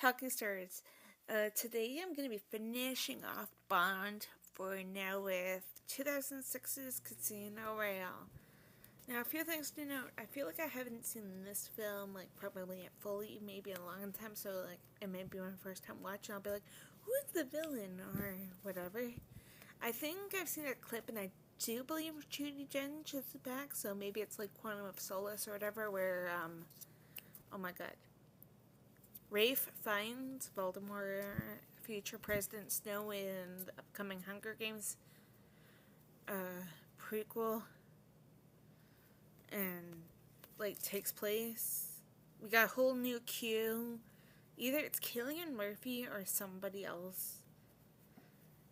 Talking Stars. Today I'm going to be finishing off Bond for now with 2006's Casino Royale. Now, a few things to note. I feel like I haven't seen this film, probably fully, maybe in a long time, so, it may be my first time watching. I'll be like, who's the villain, or whatever. I think I've seen a clip, and I do believe Judy Dench is back, so maybe it's like Quantum of Solace or whatever, where, oh my god. Rafe finds Voldemort, future President Snow in the upcoming Hunger Games prequel, and takes place. We got a whole new queue. Either it's Cillian Murphy or somebody else.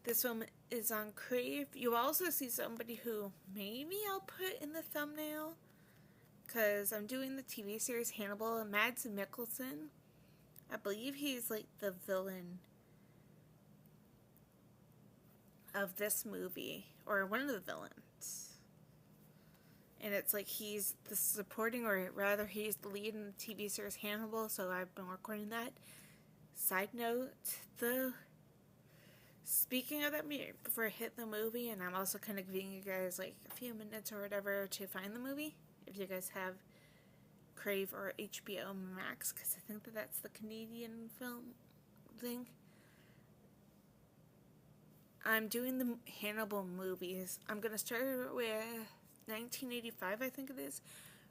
This film is on Crave. You also see somebody who maybe I'll put in the thumbnail, because I'm doing the TV series Hannibal, Mads Mikkelsen. I believe he's the villain of this movie, or one of the villains. And it's he's the supporting, or rather he's the lead in the TV series Hannibal, so I've been recording that. Side note, speaking of that, before I hit the movie, and I'm also kind of giving you guys a few minutes or whatever to find the movie, if you guys have Crave or HBO Max, because I think that's the Canadian film thing. I'm doing the Hannibal movies. I'm going to start with 1985, I think it is,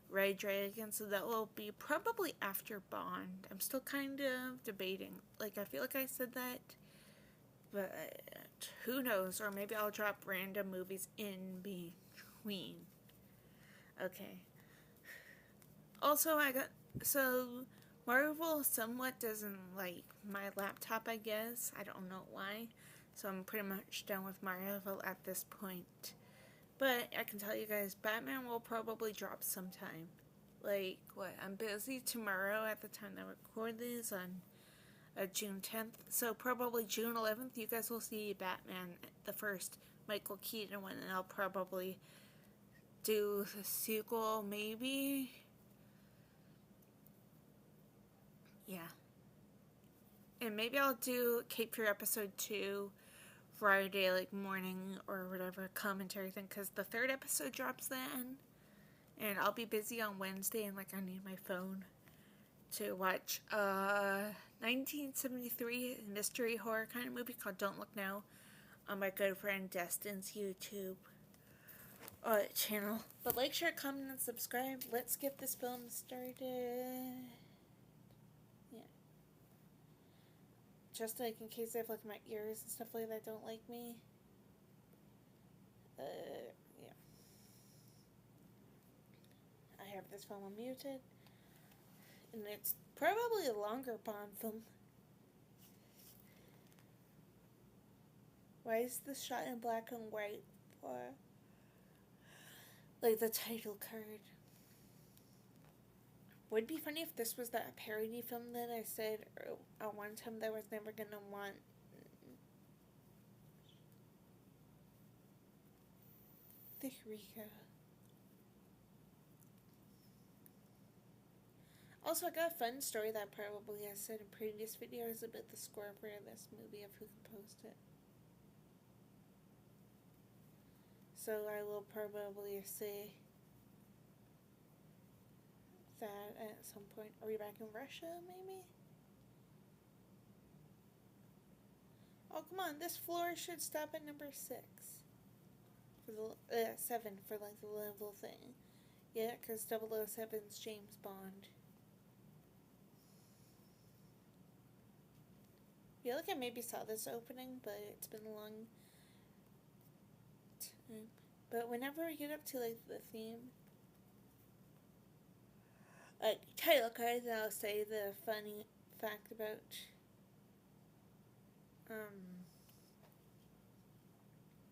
Red Dragon, so that will be probably after Bond. I'm still kind of debating. I feel like I said that, but who knows? Or maybe I'll drop random movies in between. Okay. Also, Marvel somewhat doesn't like my laptop, I guess. I don't know why. So I'm pretty much done with Marvel at this point. But I can tell you guys, Batman will probably drop sometime. I'm busy tomorrow at the time that I record this on June 10th. So probably June 11th, you guys will see Batman, the first Michael Keaton one. And I'll probably do the sequel, maybe. Yeah. And maybe I'll do Cape Fear episode 2 Friday, morning or whatever, commentary thing, because the third episode drops then. And I'll be busy on Wednesday, and I need my phone to watch 1973 mystery horror kind of movie called Don't Look Now on my good friend Destin's YouTube channel. But share, comment, and subscribe. Let's get this film started. Just in case I have my ears and stuff like that don't like me. Yeah. I have this film muted. And it's probably a longer Bond film. Why is this shot in black and white for? The title card. Would be funny if this was that parody film that I said at one time that I was never gonna want. There we go. Also, I got a fun story that probably I said in previous videos about the score for this movie, of who composed it. So I will probably say that at some point. Are we back in Russia, maybe? Oh, come on. This floor should stop at number 6. For the 7 for the level thing. Yeah, because 007's James Bond. I feel like I maybe saw this opening, but it's been a long time. But whenever we get up to the theme, title cards, I'll say the funny fact about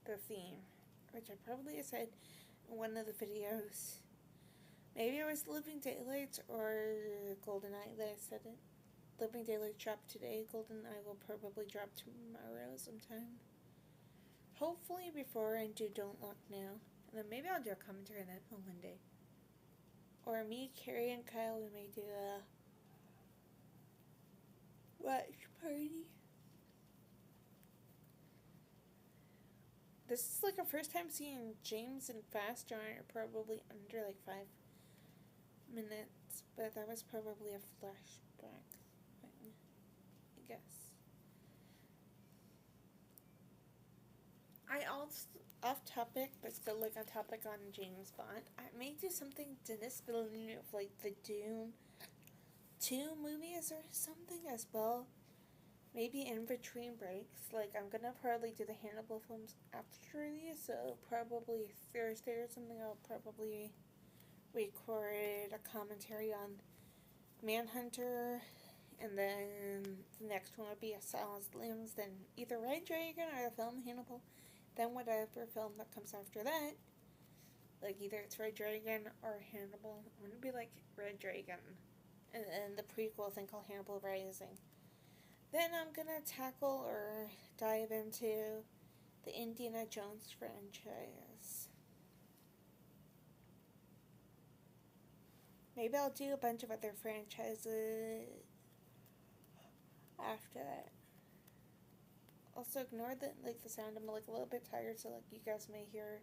the theme, which I probably said in one of the videos. Maybe it was Living Daylights or GoldenEye that I said it. Living Daylights dropped today. GoldenEye will probably drop tomorrow sometime. Hopefully before I do Don't Look Now. And then maybe I'll do a commentary on that film one day. Or me, Carrie, and Kyle, we may do a party. This is like a first time seeing James and Faster are probably under like 5 minutes, but that was probably a flashback thing, I guess. I also, off topic, but still like on topic on James Bond, I may do something to this building of like the Doom 2 movies or something as well. Maybe in between breaks. Like, I'm gonna probably do the Hannibal films after these, so probably Thursday or something, I'll probably record a commentary on Manhunter, and then the next one would be Silence Limbs, then either Red Dragon or the film Hannibal, then whatever film that comes after that. Like, either it's Red Dragon or Hannibal. I'm gonna be like Red Dragon, and then the prequel thing called Hannibal Rising. Then I'm gonna tackle or dive into the Indiana Jones franchise. Maybe I'll do a bunch of other franchises after that. Also, ignore the sound. I'm like a little bit tired, so like you guys may hear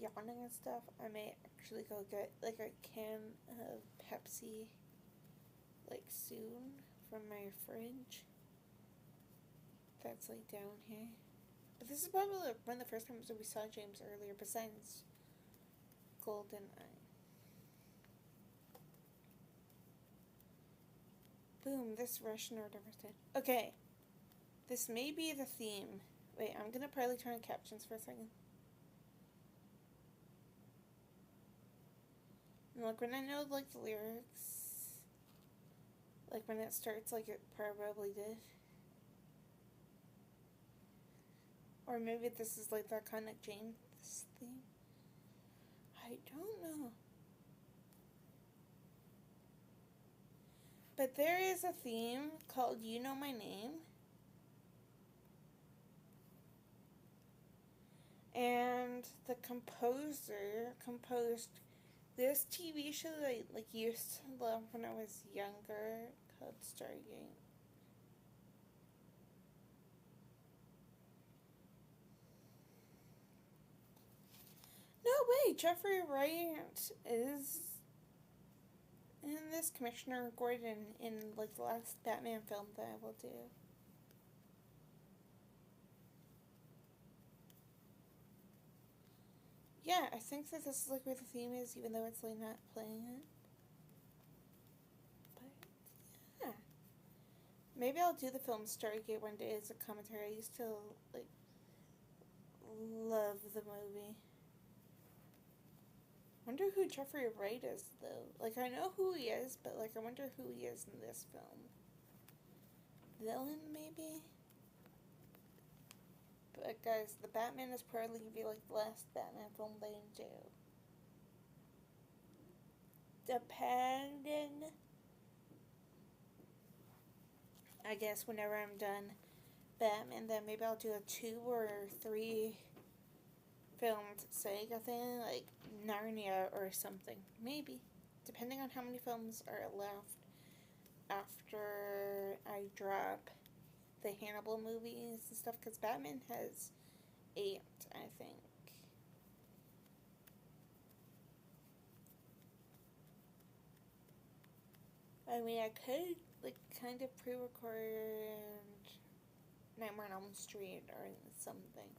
yawning and stuff. I may actually go get like a can of Pepsi like soon from my fridge. That's like down here. But this is probably one of the first times that we saw James earlier, besides GoldenEye. Boom, this Russian or whatever did. Okay. This may be the theme. Wait, I'm gonna probably turn on captions for a second. And like when I know like the lyrics, like when it starts like it probably did. Or maybe this is like the iconic James theme. I don't know. But there is a theme called You Know My Name. And the composer composed this TV show that I like used to love when I was younger called Stargate. No way, Jeffrey Wright is in this, Commissioner Gordon in like the last Batman film that I will do. Yeah, I think that this is like where the theme is, even though it's like not playing it. But yeah, maybe I'll do the film Stargate one day as a commentary. I used to like love the movie. Wonder who Jeffrey Wright is though. Like I know who he is, but like I wonder who he is in this film. Villain maybe? But guys, the Batman is probably going to be like the last Batman film they do. Depending, I guess whenever I'm done Batman, then maybe I'll do a 2 or 3 filmed saga thing, like Narnia or something. Maybe. Depending on how many films are left after I drop the Hannibal movies and stuff, because Batman has 8, I think. I mean, I could like kind of pre-record Nightmare on Elm Street or something,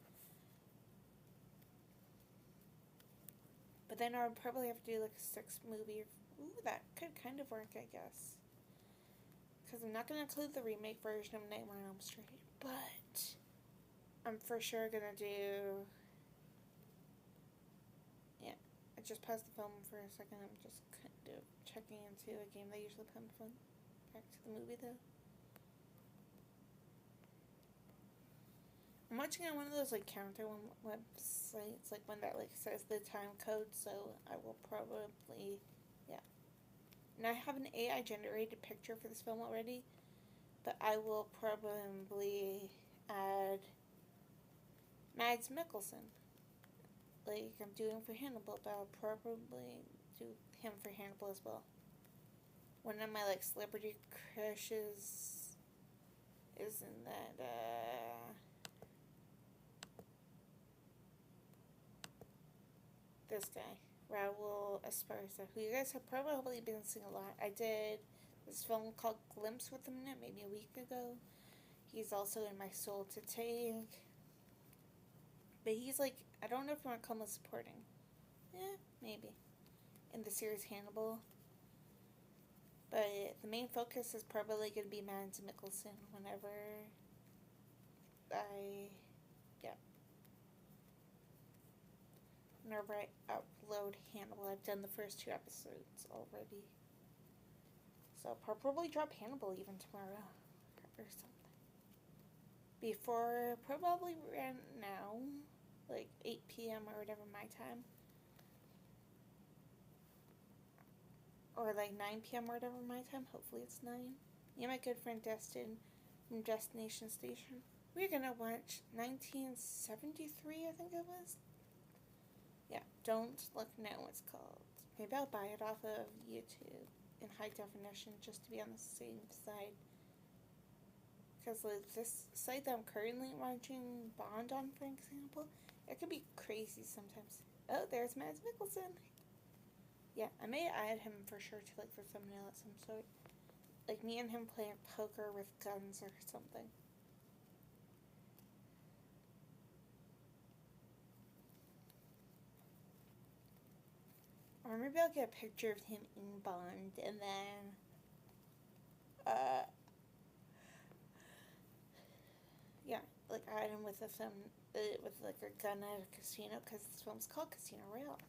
but then I would probably have to do like a 6 movie. Ooh, that could kind of work, I guess. Because I'm not going to include the remake version of Nightmare on Elm Street, but I'm for sure going to do... Yeah, I just paused the film for a second. I'm just kind of checking into a game they usually put on film. Back to the movie, though. I'm watching on one of those, like, counter websites, like, one that, like, says the time code, so I will probably... Yeah. And I have an AI-generated picture for this film already, but I will probably add Mads Mikkelsen, like I'm doing for Hannibal, but I'll probably do him for Hannibal as well. One of my, like, celebrity crushes Isn't that, this guy, Raul Esparza, who you guys have probably been seeing a lot. I did this film called Glimpse with him in it maybe a week ago. He's also in My Soul to Take. But he's like, I don't know if you want to call him supporting. Yeah, maybe. In the series Hannibal. But the main focus is probably going to be Mads Mikkelsen whenever I upload Hannibal. I've done the first 2 episodes already. So I'll probably drop Hannibal even tomorrow or something. Before, probably right now, like 8 p.m. or whatever my time. Or like 9 p.m. or whatever my time. Hopefully it's 9. Me and my good friend Destin from Destination Station. We're gonna watch 1973, I think it was. Yeah, Don't Look Now it's called. Maybe I'll buy it off of YouTube in high definition just to be on the same side. Because like this site that I'm currently watching Bond on, for example, it could be crazy sometimes. Oh, there's Mads Mikkelsen. Yeah, I may add him for sure to like the thumbnail at some sort. Like me and him playing poker with guns or something. Or maybe I'll get a picture of him in Bond and then like add him with with like a gun at a casino, because this film's called Casino Royale.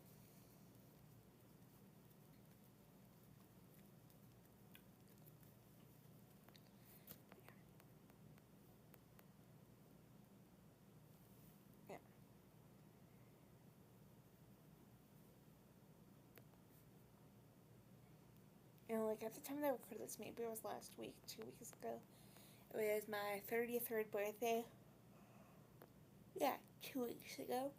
Yeah. And like at the time that I recorded this, maybe it was last week, 2 weeks ago. It was my 33rd birthday. Yeah, 2 weeks ago.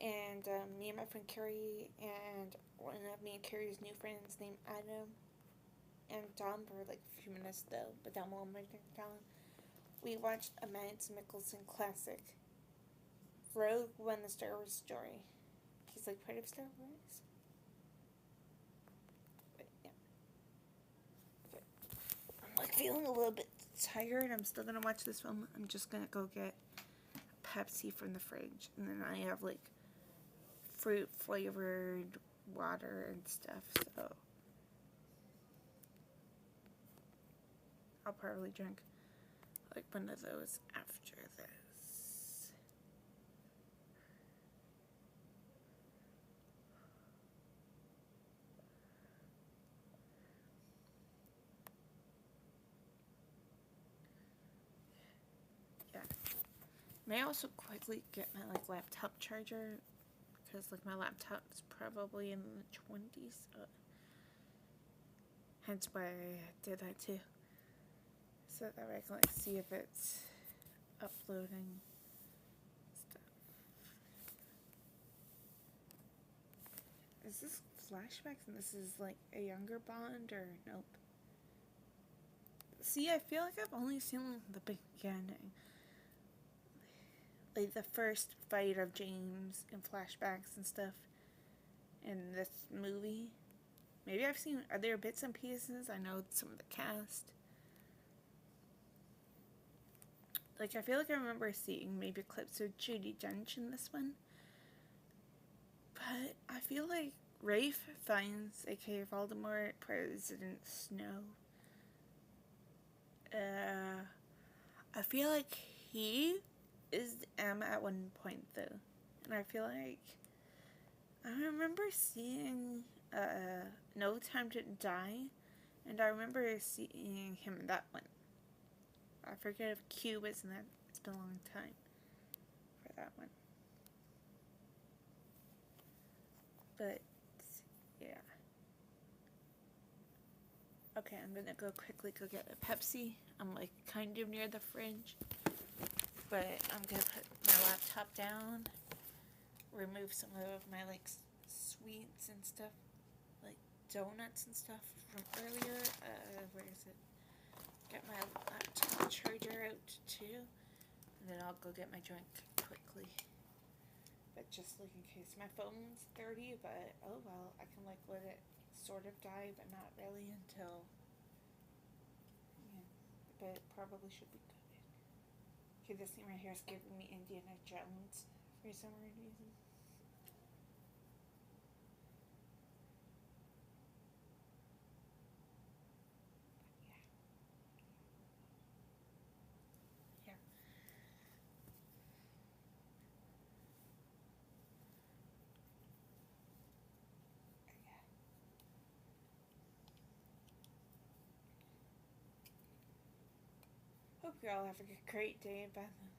And me and my friend Carrie and one of me and Carrie's new friends named Adam and Dom were like a few minutes though, but Dom will make it down. We watched a Mads Mikkelsen classic, Rogue One: The Star Wars Story. He's like part of Star Wars. But yeah. But I'm like feeling a little bit tired. I'm still gonna watch this film. I'm just gonna go get Pepsi from the fridge, and then I have like fruit flavored water and stuff, so I'll probably drink like one of those after this. Yeah. May I also quickly get my like laptop charger, because like my laptop is probably in the 20s, hence why I did that too, so that I can like see if it's uploading stuff. Is this flashbacks and this is like a younger Bond, or nope? See, I feel like I've only seen the beginning, like the first fight of James in flashbacks and stuff in this movie. Maybe I've seen other bits and pieces. I know some of the cast. Like, I feel like I remember seeing maybe clips of Judi Dench in this one. But I feel like Rafe finds, aka Voldemort, President Snow. I feel like he is M at one point though. And I feel like I remember seeing No Time to Die, and I remember seeing him in that one. I forget if Q was in that. It's been a long time for that one. But yeah. Okay, I'm gonna go quickly go get a Pepsi. I'm like kind of near the fridge, but I'm gonna put my laptop down, remove some of my like sweets and stuff, like donuts and stuff from earlier. Where is it? Get my laptop charger out too, and then I'll go get my drink quickly. But just like in case, my phone's dirty, but oh well, I can like let it sort of die, but not really until, yeah, but it probably should be good. Okay, this thing right here is giving me Indiana Jones for some weird reason. Hope you all have a great day, by the way.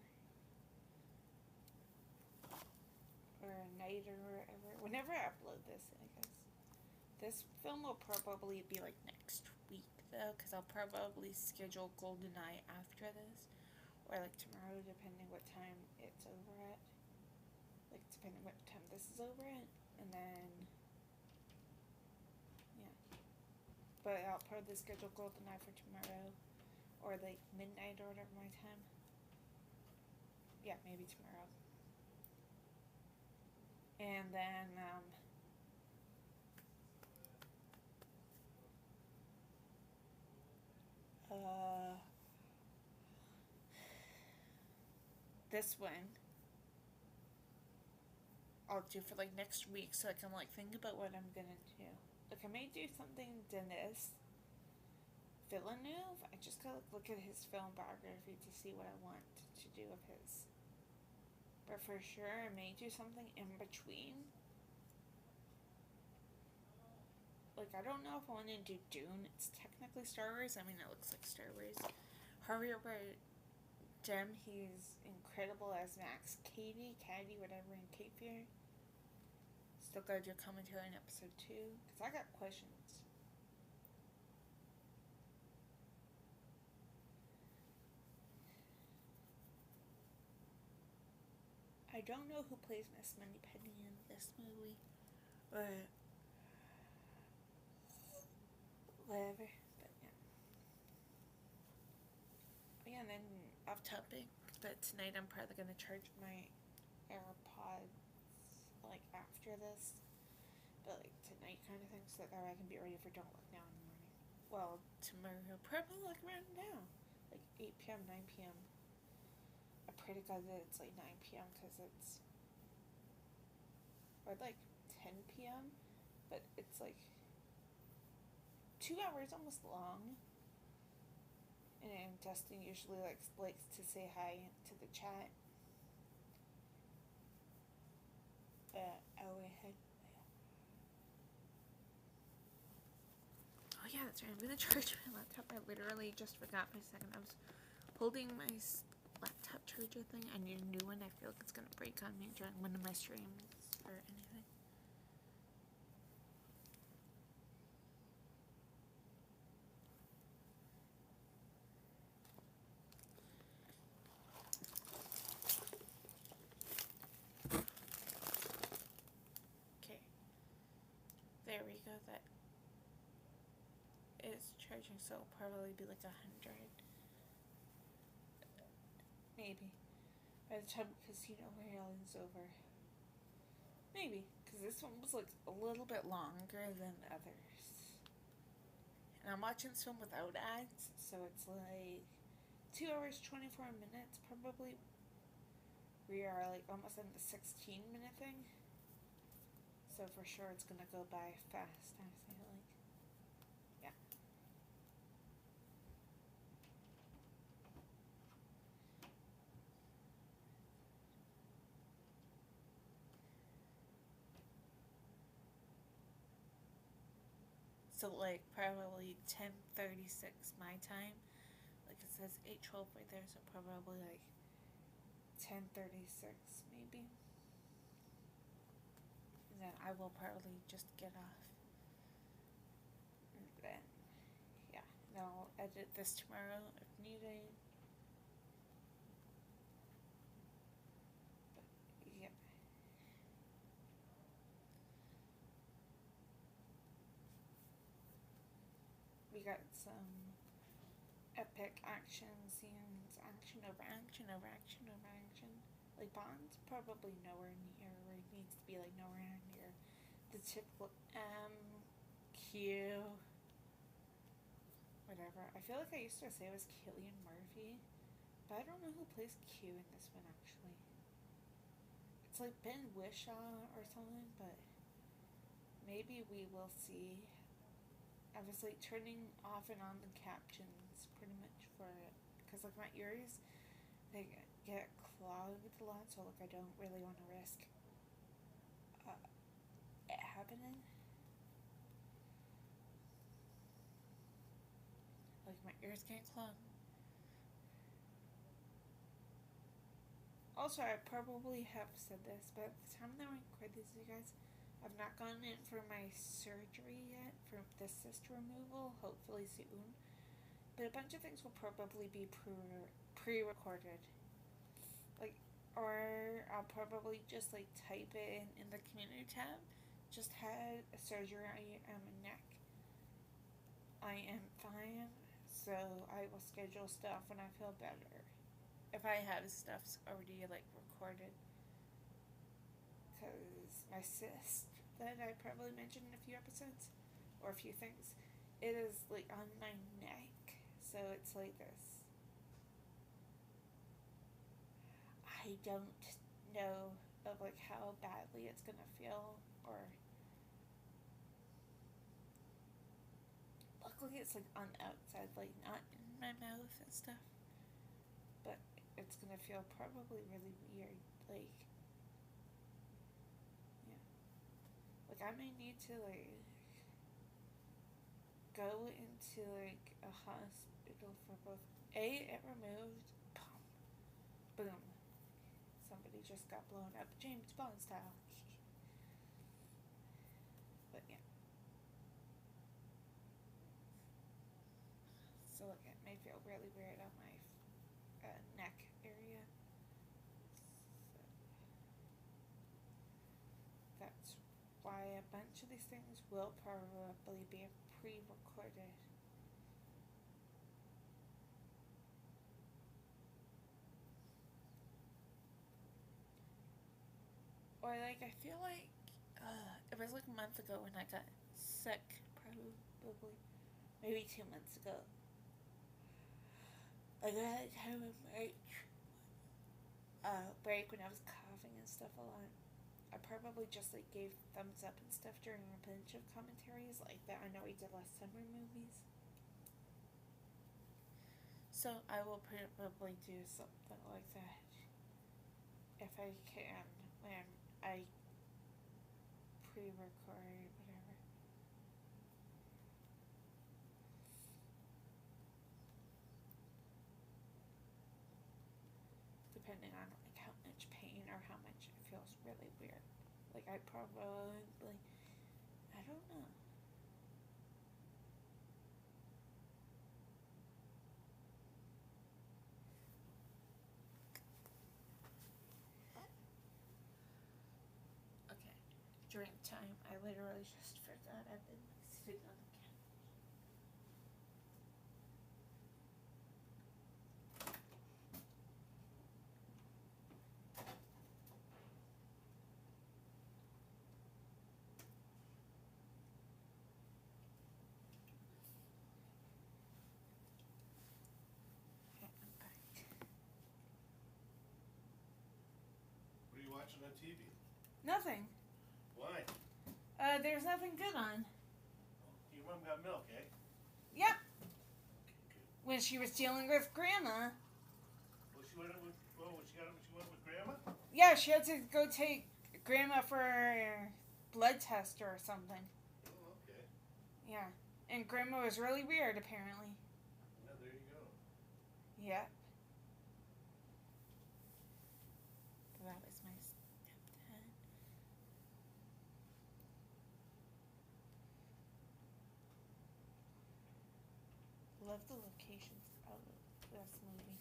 Or a night or whatever. Whenever I upload this, I guess. This film will probably be like next week, though, because I'll probably schedule GoldenEye after this. Or like tomorrow, depending what time it's over at. Like, depending what time this is over at. And then, yeah. But I'll probably schedule GoldenEye for tomorrow. Or like midnight or whatever my time. Yeah, maybe tomorrow. And then, this one I'll do for like next week, so I can like think about what I'm gonna do. Like, I may do something Denis Villeneuve. I just gotta look at his film biography to see what I want to do of his. But for sure, I may do something in between. Like, I don't know if I want to do Dune. It's technically Star Wars. I mean, it looks like Star Wars. Javier Bardem, he's incredible as Max Cady, whatever, in Cape Fear. Still gotta do commentary on episode 2, because I got questions. I don't know who plays Miss Moneypenny in this movie, but whatever. But yeah. Yeah, and then off topic, but tonight I'm probably gonna charge my AirPods like after this, but like tonight kind of thing, so that I can be ready for Don't Look Now in the morning. Well, tomorrow, probably like around now, like 8 p.m., 9 p.m. I pray to God that it's like 9 p.m. because it's, or like 10 p.m., but it's like 2 hours almost long. And Dustin usually likes to say hi to the chat. Oh yeah, that's right. I'm gonna charge my laptop. I literally just forgot for a second. I was holding my laptop charger thing. I need a new one. I feel like it's gonna break on me during one of my streams or anything. Okay. There we go. That is charging, so it'll probably be like 100. Maybe. By the time Casino Royale is over. Maybe. Because this one was like a little bit longer than others. And I'm watching this film without ads, so it's like 2 hours, 24 minutes probably. We are like almost in the 16-minute thing. So for sure it's gonna go by fast, I feel like. Yeah. So like probably 10:36 my time. Like it says 8:12 right there, so probably like 10:36 maybe. And then I will probably just get off. And then yeah, then I'll edit this tomorrow if needed. But yeah. We got some epic action scenes, action over action over action over action. Like Bond's probably nowhere near where he needs to be, like nowhere near the typical Q, whatever. I feel like I used to say it was Cillian Murphy, but I don't know who plays Q in this one actually. It's like Ben Whishaw or something, but maybe we will see. I was like turning off and on the captions pretty much for it because like my ears, they get clogged a lot, so like I don't really want to risk it happening. Like my ears can't clog. Also, I probably have said this, but at the time that I record this, you guys, I've not gone in for my surgery yet for the cyst removal. Hopefully soon, but a bunch of things will probably be pre-recorded. Like, or I'll probably just like type it in the community tab. Just had a surgery on my neck. I am fine, so I will schedule stuff when I feel better. If I have stuff already like recorded, because my cyst that I probably mentioned in a few episodes or a few things, it is like on my neck, so it's like this. I don't know of like how badly it's gonna feel, or luckily it's like on the outside, like not in my mouth and stuff, but it's gonna feel probably really weird, like yeah, like I may need to like go into like a hospital for both it removed, boom, somebody just got blown up James Bond style. But yeah, so like it may feel really weird on my neck area. So that's why a bunch of these things will probably be pre-recorded. Or like I feel like it was like a month ago when I got sick, probably maybe 2 months ago. Like I had kind of a break when I was coughing and stuff a lot. I probably just like gave thumbs up and stuff during a bunch of commentaries like that. I know we did last summer movies. So I will probably do something like that if I can when I pre-record whatever. Depending on like how much pain or how much it feels really weird. Like I probably, I don't know. Okay, drink time. I literally just forgot I've been sitting on the couch. What are you watching on TV? Nothing. Why? There's nothing good on. Your mom got milk, eh? Yep. Okay, good. When she was dealing with Grandma. Well, she went up with. Well, she went with Grandma. Yeah, she had to go take Grandma for a blood test or something. Oh, okay. Yeah, and Grandma was really weird apparently. Yeah, there you go. Yep. That was my stepdad. Love the locations of this movie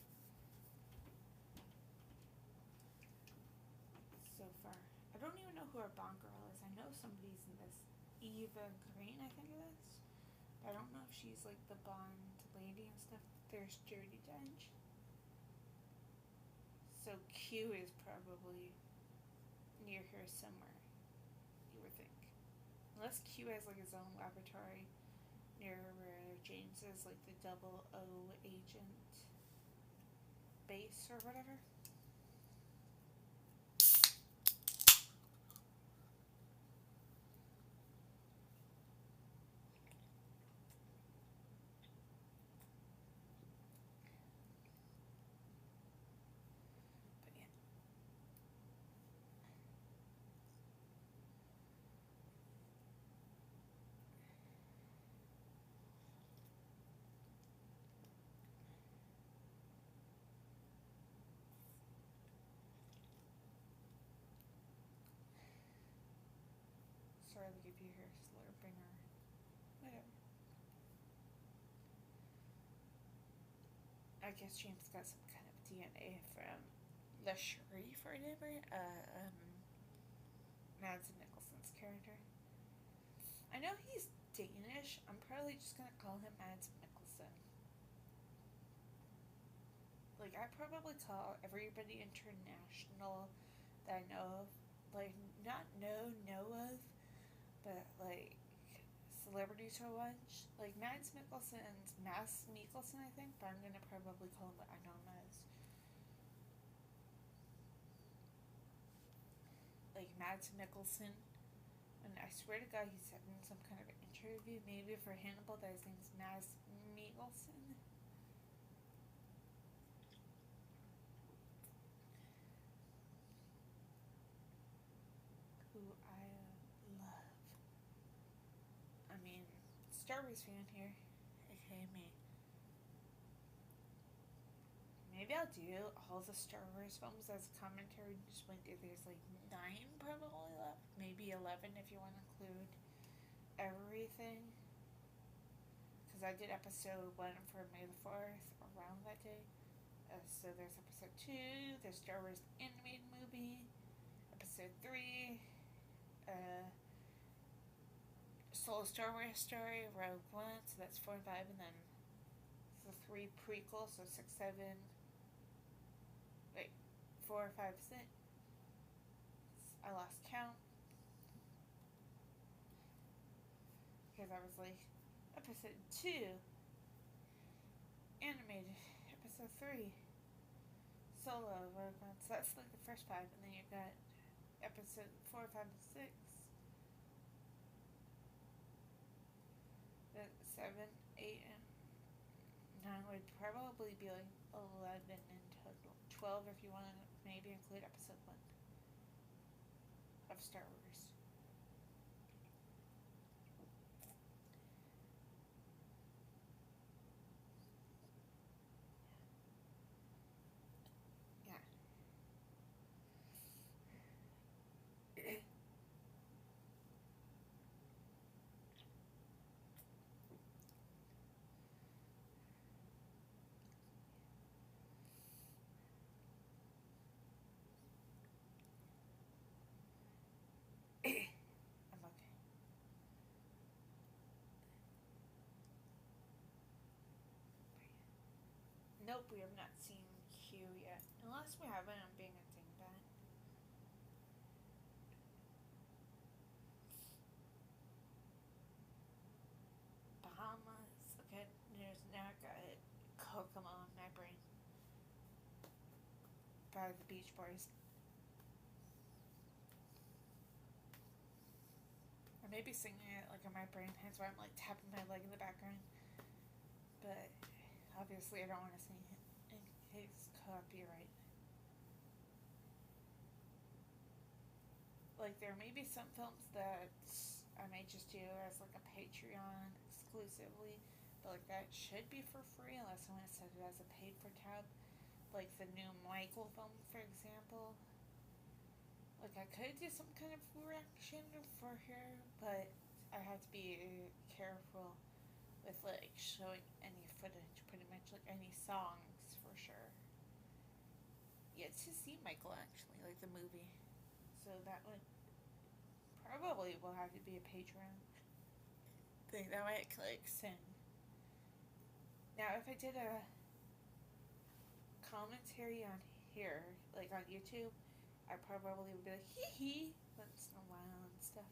so far. I don't even know who our Bond girl is. I know somebody's in this. Eva Green, I think it is. I don't know if she's like the Bond lady and stuff. There's Judi Dench. So Q is probably near here somewhere, you would think. Unless Q has like his own laboratory near where James is, like the 00 agent base or whatever. But yeah. Sorry to give you here slurping or whatever. I guess James got some kind of DNA from the Sharif or whatever. Mads Mikkelsen's character. I know he's Danish. I'm probably just gonna call him Mads Mikkelsen. Like, I probably call everybody international that I know of, like, not know of, but, like, celebrities I watch. Like, Mads Mikkelsen's Mikkelsen, I think, but I'm gonna probably call him what I know him as. Like, Mads Mikkelsen. And I swear to God, he said in some kind of interview, maybe for Hannibal, that his name's Mads Mikkelsen. Who I love. I mean, Star Wars fan here. Okay, me. Maybe I'll do all the Star Wars films as commentary. Just when there's like 9 probably left, maybe 11 if you want to include everything. Because I did episode 1 for May the 4th around that day. So there's episode 2, there's Star Wars animated movie, episode 3, Solo Star Wars story, Rogue One, so that's 4 and 5, and then the 3 prequels, so 6, 7, 4, 5, 6. I lost count. Because I was like, episode 2, animated, episode 3, solo, Rogue One, so that's like the first 5, and then you got episode 4, 5, and 6. 7, 8, and 9 would probably be like 11 in total. 12 if you want to maybe include episode 1 of Star Wars. Yeah. I'm okay. Nope, we have not seen Q yet. Unless we haven't, I'm being a dingbat. Bahamas. Okay, there's now got Kokomo in my brain. By the Beach Boys. I may be singing it like in my brain, hence why I'm like tapping my leg in the background. But obviously I don't want to sing it in case copyright. Like there may be some films that I may just do as like a Patreon exclusively, but like that should be for free unless I want to set it as a paid for tab. Like the new Michael film, for example. Like I could do some kind of reaction for here, but I have to be careful with like showing any footage, pretty much like any songs for sure. Yet to see Michael actually, like the movie. So that would probably will have to be a Patreon thing. That might click send. Now if I did a commentary on here, like on YouTube, I probably would be like hee hee once in a while and stuff.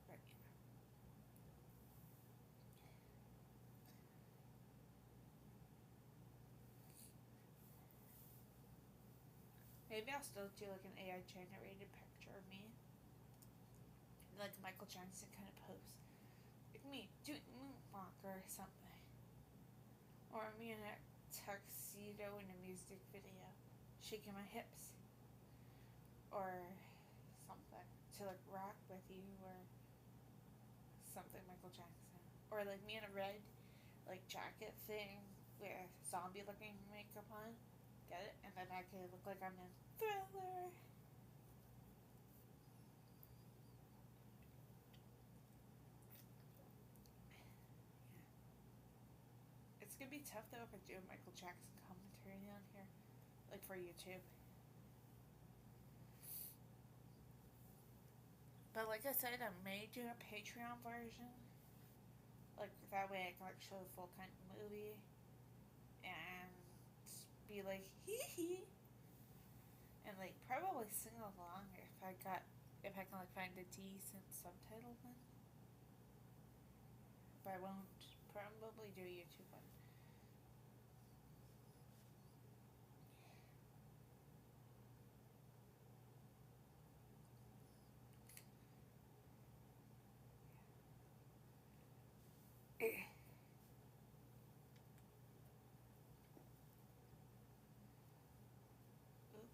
But yeah. Maybe I'll still do like an AI generated picture of me, like a Michael Jackson kind of pose, like me doing moonwalk or something, or me in a tuxedo in a music video, shaking my hips, or something to like rock with you, or something Michael Jackson, or like me in a red like jacket thing with zombie looking makeup on. Get it? And then I could look like I'm in Thriller. It's gonna be tough though if I do a Michael Jackson commentary on here, like for YouTube. But like I said, I may do a Patreon version. Like that way I can like show the full kind of movie and be like hee hee, and like probably sing along if I can like find a decent subtitle one. But I won't probably do a YouTube one.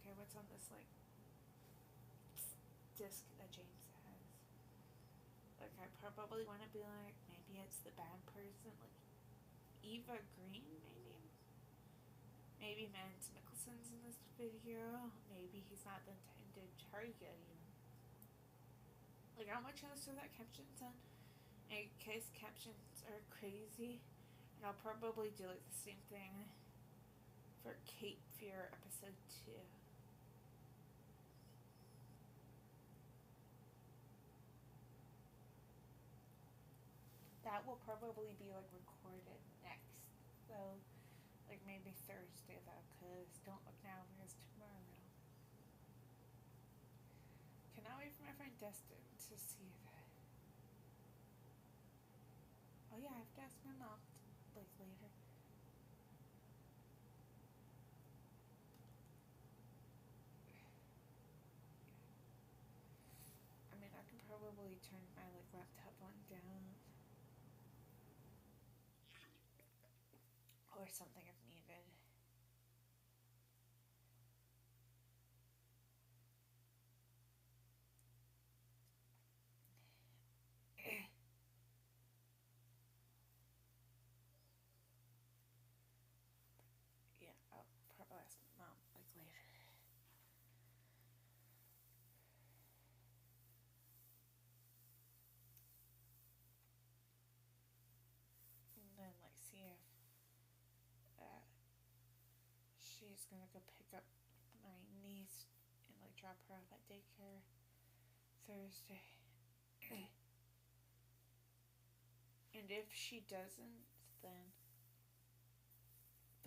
Okay, what's on this like disc that James has? Like I probably want to be like maybe it's the bad person, like Eva Green, maybe Mads Mikkelsen's in this video. Maybe he's not the intended target even. Like how much else are that captions on? In case captions are crazy, and I'll probably do like the same thing for Cape Fear episode 2. That will probably be like recorded next, though, like maybe Thursday though, cause Don't Look Now is tomorrow. Cannot wait for my friend Destin to see that. Oh yeah, I have to ask my mom like later. I mean, I can probably turn my like laptop on down or something if needed. Yeah, I'll probably ask my mom like later. And then like see if she's gonna go pick up my niece and like drop her off at daycare Thursday. And if she doesn't, then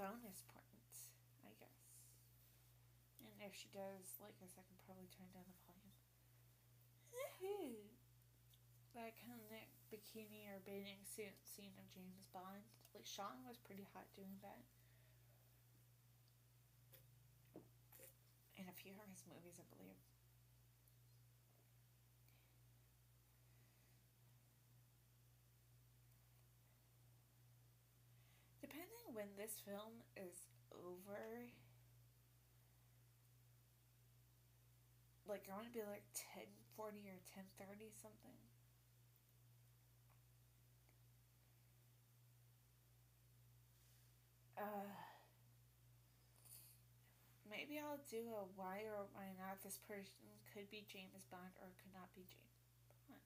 bonus points, I guess. And if she does, like I said, I can probably turn down the volume. That kind of bikini or bathing suit scene of James Bond. Like Sean was pretty hot doing that in a few of his movies, I believe. Depending when this film is over, like I want to be like 10:40 or 10:30 something. Maybe I'll do a why or why not this person could be James Bond or could not be James Bond.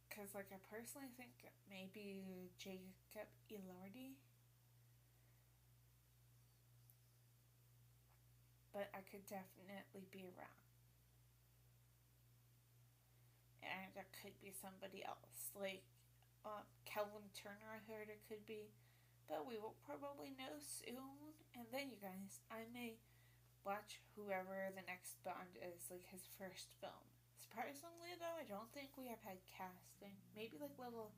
Because, like, I personally think maybe Jacob Elordi. but I could definitely be wrong. And it could be somebody else, like Kelvin Turner. I heard it could be, but we will probably know soon. And then, you guys, I may watch whoever the next Bond is, like his first film. Surprisingly, though, I don't think we have had casting. Maybe like little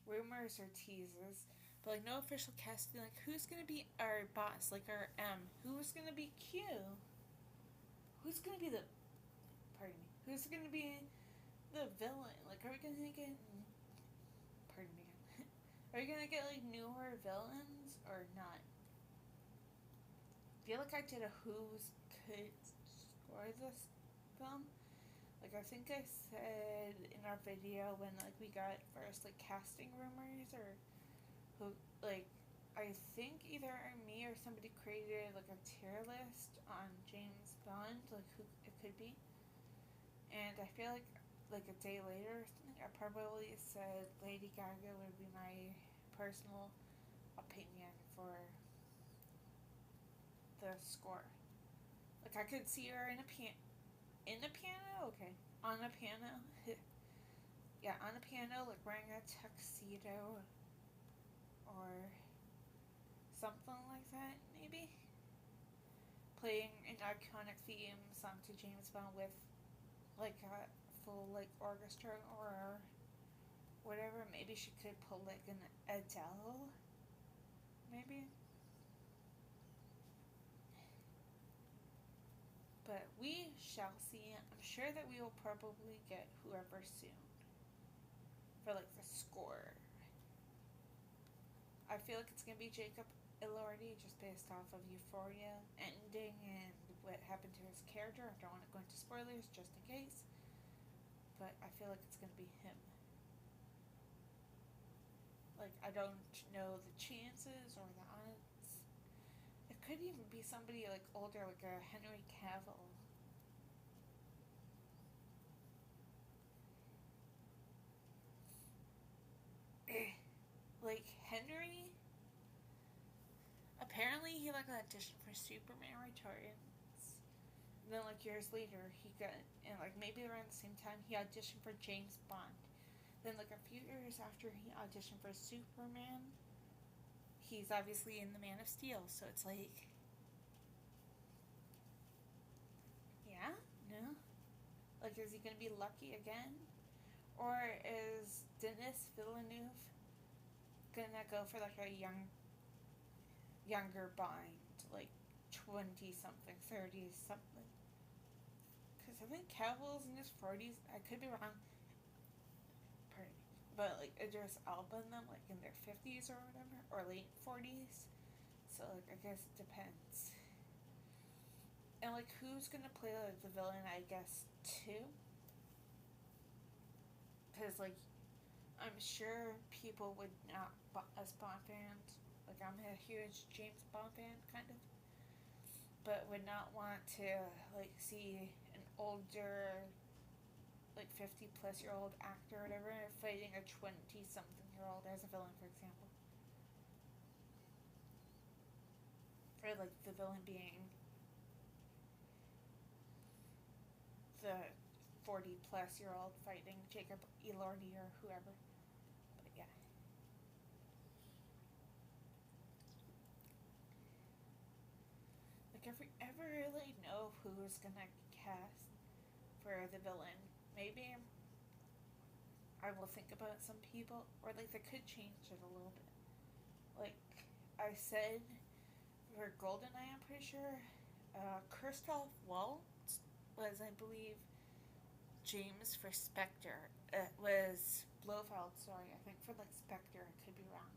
rumors or teases, but like no official casting. Like who's gonna be our boss? Like our M. Who's gonna be Q? Who's gonna be the? Pardon me. Who's gonna be the villain? Like, are we gonna get? Pardon me. Are we gonna get like newer villains or not? I feel like I did a who's could score this film. Like I think I said in our video when like we got first like casting rumors or who like I think either me or somebody created like a tier list on James Bond, like who it could be. And I feel like a day later or something, I probably said Lady Gaga would be my personal opinion for the score. Like I could see her in a piano, okay, on a piano, yeah, on a piano, like wearing a tuxedo or something like that, maybe playing an iconic theme song to James Bond with like a full like orchestra or whatever. Maybe she could pull like an Adele, maybe. But we shall see. I'm sure that we will probably get whoever soon for like the score. I feel like it's gonna be Jacob Elordi just based off of Euphoria ending and what happened to his character. I don't want to go into spoilers just in case, but I feel like it's gonna be him. Like I don't know the chances or the odds. It could even be somebody like older, like a Henry Cavill. Like Henry, apparently he like auditioned for Superman Returns. And then like years later he got, and like maybe around the same time he auditioned for James Bond. Then like a few years after he auditioned for Superman, he's obviously in the Man of Steel. So it's like, yeah, no, like is he gonna be lucky again, or is Denis Villeneuve gonna go for like a younger Bond, like 20 something, 30 something? Because I think Cavill's in his 40s. I could be wrong. Pardon me. But like Idris Elba and them like in their 50s or whatever, or late 40s. So like I guess it depends. And like who's gonna play like the villain? I guess too. Because like I'm sure people would not, as Bond fans, like I'm a huge James Bond fan, kind of, but would not want to like see an older, like 50-plus-year-old actor or whatever fighting a 20-something-year-old as a villain, for example. Or like the villain being the 40-plus-year-old fighting Jacob Elordi or whoever. But yeah. Like if we ever really know who's gonna cast for the villain, maybe I will think about some people, or like they could change it a little bit. Like I said for GoldenEye, I'm pretty sure Christoph Waltz was, I believe, James for Spectre. It was Blofeld, sorry, I think for like Spectre, I could be wrong.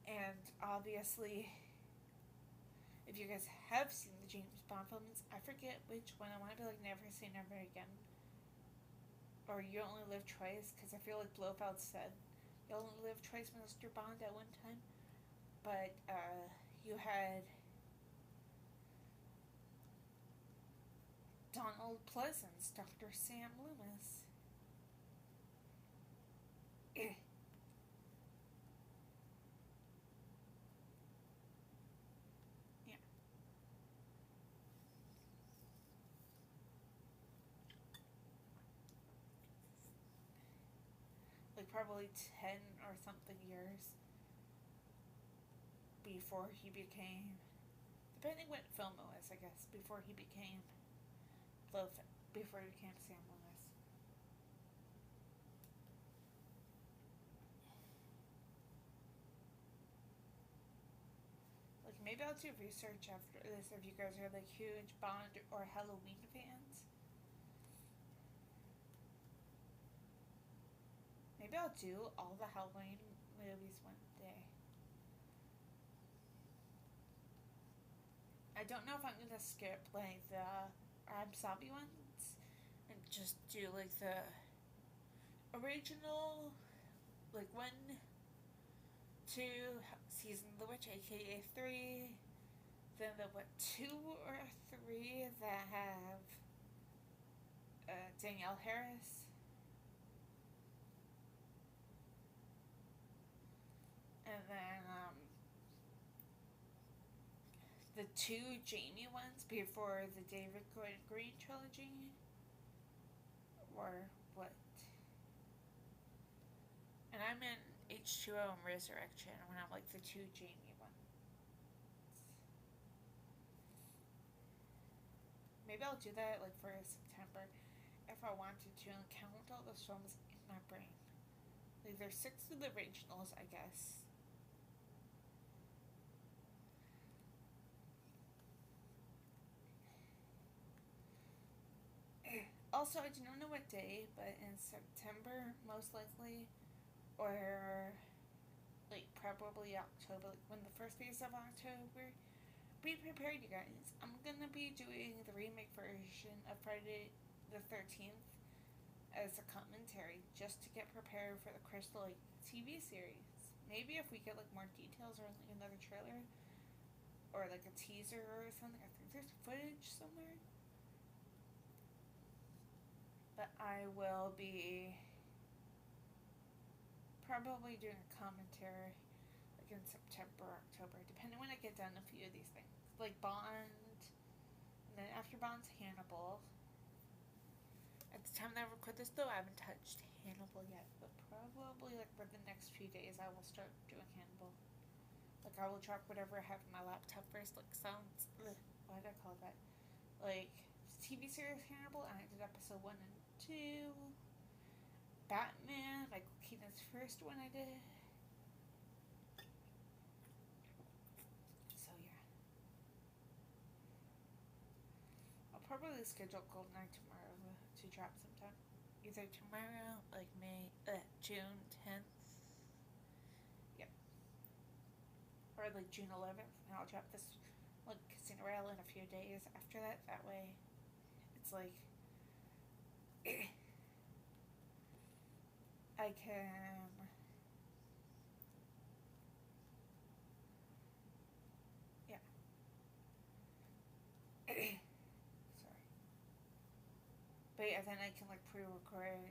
And obviously, if you guys have seen the James Bond films, I forget which one. I want to be like Never Say Never Again, or You Only Live Twice, because I feel like Blofeld said you only live twice, Mr. Bond, at one time. But you had Donald Pleasance, Dr. Sam Loomis. like probably 10 or something years before he became, depending what film it was, I guess, before he became Sam Lewis. Like, maybe I'll do research after this if you guys are like huge Bond or Halloween fans. Maybe I'll do all the Halloween movies one day. I don't know if I'm gonna skip like the Zombie ones and just do like the original, like 1, 2 season of the witch, aka 3. Then the 2 or 3 that have Danielle Harris. And then the 2 Jamie ones before the David Gordon Green trilogy. Or what? And I'm in H2O and Resurrection when I'm like the 2 Jamie ones. Maybe I'll do that like for September if I wanted to and count all the films in my brain. Like there's 6 of the originals, I guess. Also, I do not know what day, but in September, most likely, or like probably October, like when the first days of October, be prepared, you guys. I'm gonna be doing the remake version of Friday the 13th as a commentary just to get prepared for the Crystal Lake TV series. Maybe if we get like more details or like another trailer or like a teaser or something. I think there's footage somewhere. But I will be probably doing a commentary like in September or October, depending when I get done a few of these things. Like Bond, and then after Bond's Hannibal. At the time that I record this though, I haven't touched Hannibal yet, but probably like for the next few days I will start doing Hannibal. Like I will track whatever I have in my laptop first, like sounds, why did I call that? Like TV series Hannibal, and I did episode 1 and 2. Batman, Michael Keaton's first one I did. So yeah. I'll probably schedule Goldeneye tomorrow to drop sometime. Either tomorrow, like June 10th. Yep. Or like June 11th, and I'll drop this like Casino Royale in a few days after that. That way, it's like I can sorry. But yeah, then I can like pre-record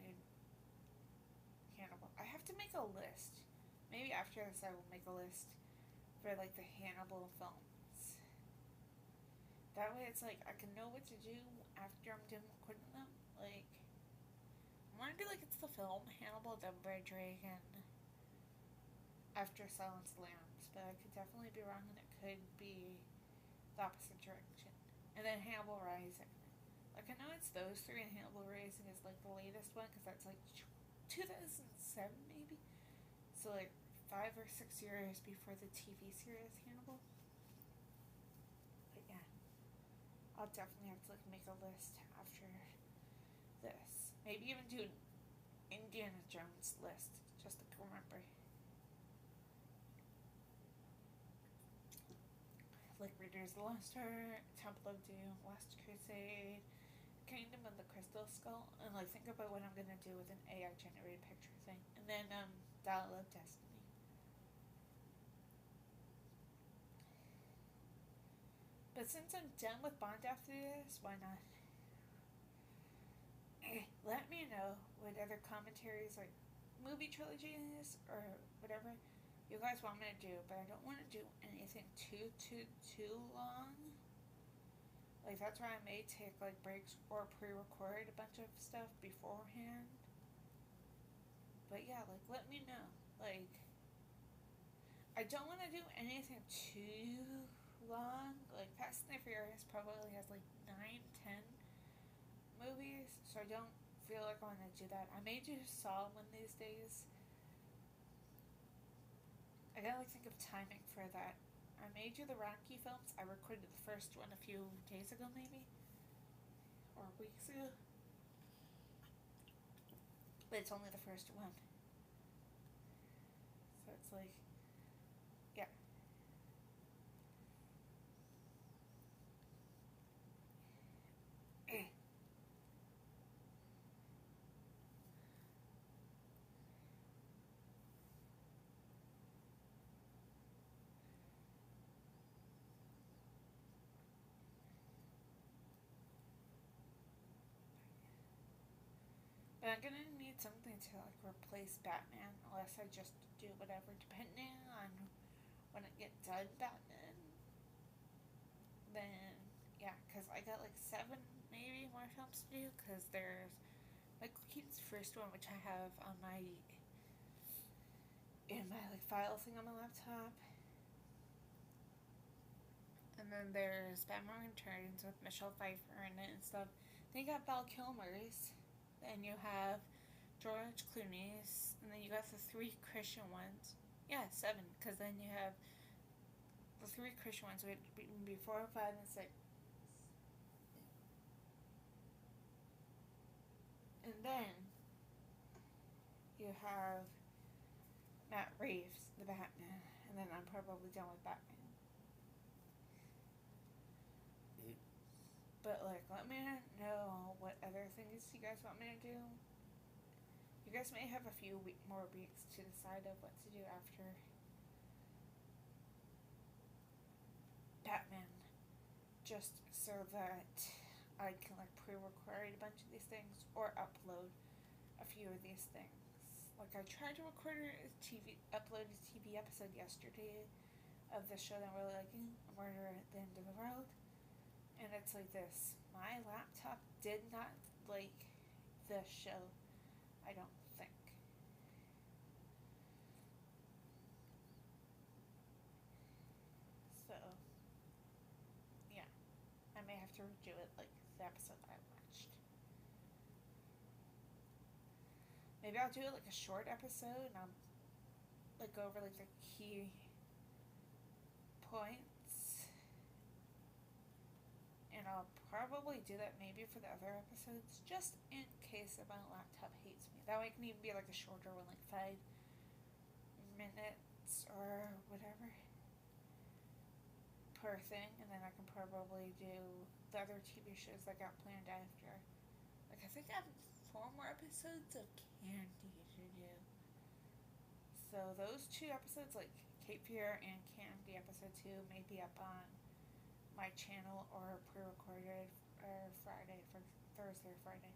Hannibal. I have to make a list. Maybe after this I will make a list for like the Hannibal films. That way it's like I can know what to do after I'm done recording them. Like I want to be like it's the film Hannibal done by Dragon after Silence of the Lambs, but I could definitely be wrong and it could be the opposite direction. And then Hannibal Rising. Like I know it's those 3, and Hannibal Rising is like the latest one because that's like 2007 maybe. So like 5 or 6 years before the TV series Hannibal. But yeah, I'll definitely have to like make a list after this. Maybe even do an Indiana Jones list just to remember. Like Raiders of the Lost Ark, Temple of Doom, Last Crusade, Kingdom of the Crystal Skull, and like think about what I'm gonna do with an AI generated picture thing, and then Dial of Destiny. But since I'm done with Bond after this, why not? Let me know what other commentaries like movie trilogies or whatever you guys want me to do, but I don't want to do anything too long. Like that's why I may take like breaks or pre-record a bunch of stuff beforehand. But yeah, like, let me know. Like, I don't want to do anything too long. Like, Fast and the Furious probably has like 9, 10 movies, so I don't feel like I want to do that. I may do Saw one of these days. I gotta like think of timing for that. I may do the Rocky films. I recorded the first one a few days ago, maybe, or weeks ago. But it's only the first one. So it's like, yeah. But I'm gonna need something to like replace Batman, unless I just do whatever, depending on when I get done Batman. Then yeah, because I got like 7 maybe more films to do. Because there's Michael Keaton's first one, which I have on my in my like file thing on my laptop. And then there's Batman Returns with Michelle Pfeiffer in it and stuff. Then you got Val Kilmer's. Then you have George Clooney's. And then you got the 3 Christian ones. Yeah, 7. Because then you have the 3 Christian ones, which would be 4, 5, and 6. And then you have Matt Reeves, the Batman. And then I'm probably done with Batman. But like, let me know what other things you guys want me to do. You guys may have a few more weeks to decide of what to do after Batman, just so that I can like pre-record a bunch of these things or upload a few of these things. Like I tried to upload a TV episode yesterday of the show that I'm really liking, Murder at the End of the World. And it's like this. My laptop did not like the show, I don't think. So, yeah. I may have to redo it like the episode I watched. Maybe I'll do it like a short episode and I'll like go over like the key points. And I'll probably do that maybe for the other episodes, just in case if my laptop hates me. That way it can even be like a shorter one, like 5 minutes or whatever per thing, and then I can probably do the other TV shows that got planned after. Like I think I have 4 more episodes of Candy to do. So those 2 episodes, like Cape Fear and Candy episode 2, may be up on my channel or pre-recorded or Friday, for Thursday or Friday.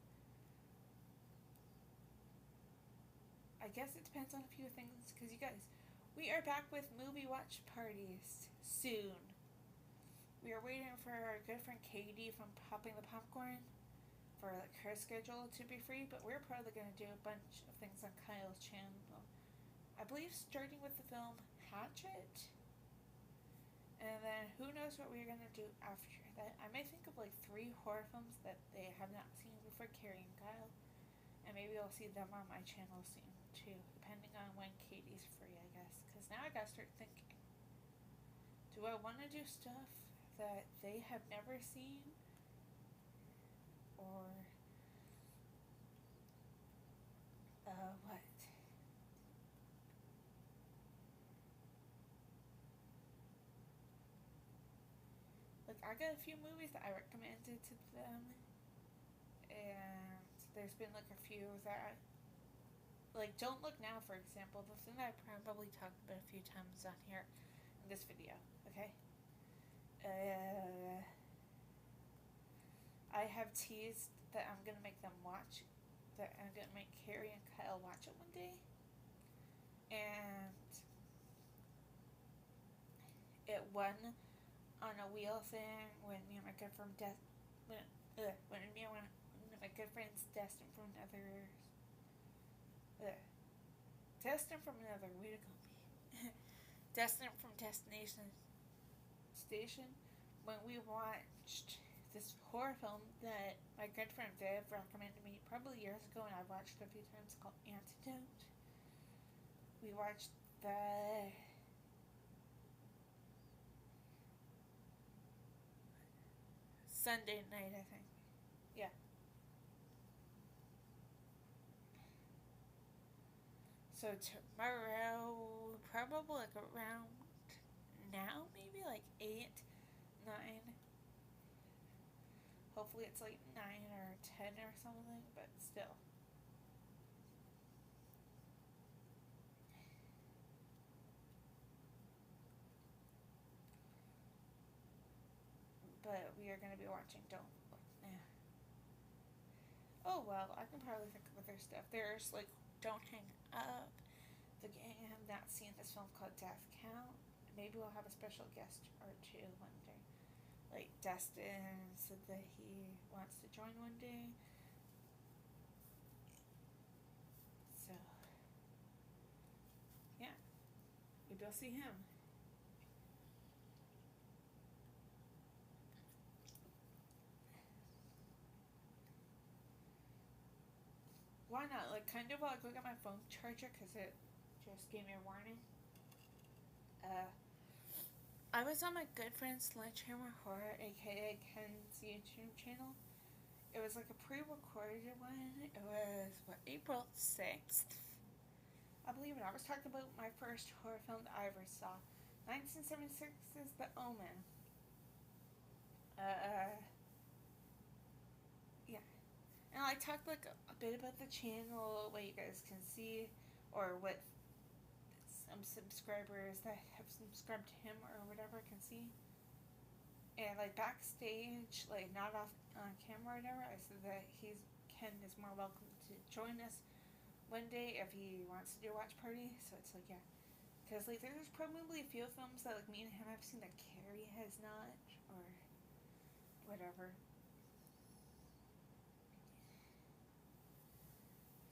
I guess it depends on a few things, because you guys, we are back with movie watch parties soon. We are waiting for our good friend Katie from Popping the Popcorn for like her schedule to be free, but we're probably going to do a bunch of things on Kyle's channel. I believe starting with the film Hatchet. And then who knows what we're going to do after that. I may think of like 3 horror films that they have not seen before, Carrie and Kyle. And maybe I'll see them on my channel soon too, depending on when Katie's free, I guess. Because now I gotta start thinking. Do I want to do stuff that they have never seen? Or what? Like, I got a few movies that I recommended to them, and there's been like a few that, like Don't Look Now, for example, the thing that I probably talked about a few times on here in this video, okay? I have teased that I'm gonna make them watch, that I'm gonna make Carrie and Kyle watch it one day, and it won on a wheel thing when me and my good friend when me and one of my good friends Destin from others Destin from Another, way to go me. Destin from Destination Station, when we watched this horror film that my good friend Viv recommended me probably years ago, and I've watched it a few times, called Antidote. We watched the Sunday night, I think. Yeah. So tomorrow, probably like around now, maybe like 8, 9. Hopefully it's like 9 or 10 or something, but still. But we are going to be watching Don't Look Now. Oh well, I can probably think of other stuff. There's like Don't Hang Up. The gang have not seen this film called Death Count. Maybe we'll have a special guest or two one day. Like Destin said that he wants to join one day. So yeah, maybe I'll see him. Why not? Like, kind of while I go get my phone charger, because it just gave me a warning. I was on my good friend Sledgehammer Horror, aka Ken's YouTube channel. It was like a pre-recorded one. It was, April 6th? I believe it. I was talking about my first horror film that I ever saw. 1976 is The Omen. Yeah. And I talked like a bit about the channel, what you guys can see, or what some subscribers that have subscribed to him or whatever can see. And like backstage, like not off on camera or whatever, I said that Ken is more welcome to join us one day if he wants to do a watch party. So it's like, yeah, because like there's probably a few films that like me and him have seen that Carrie has not, or whatever.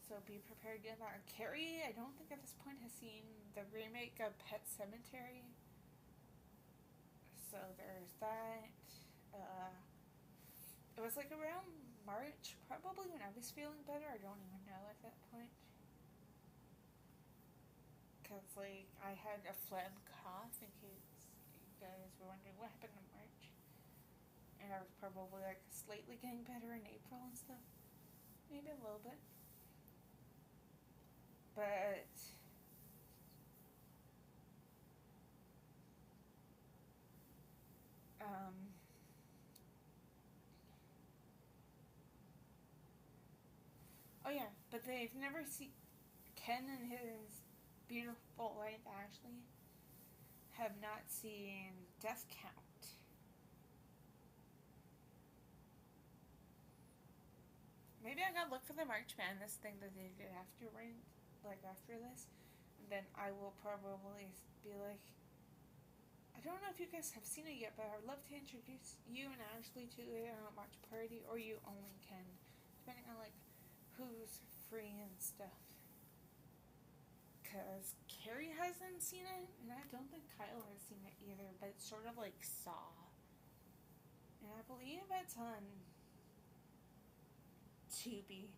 So be prepared to get that. Carrie, I don't think at this point has seen the remake of Pet Sematary. So there's that. It was like around March, probably when I was feeling better. I don't even know at that point. Because like I had a phlegm cough, in case you guys were wondering what happened in March. And I was probably like slightly getting better in April and stuff. Maybe a little bit. But oh yeah, but they've never seen Ken and his beautiful wife Ashley have not seen Death Count. Maybe I gotta look for the March Madness thing that they did after this, and then I will probably be like, I don't know if you guys have seen it yet, but I would love to introduce you and Ashley to it on a watch party, or you only can, depending on like who's free and stuff. Because Carrie hasn't seen it, and I don't think Kyle has seen it either, but it's sort of like Saw. And I believe it's on Tubi.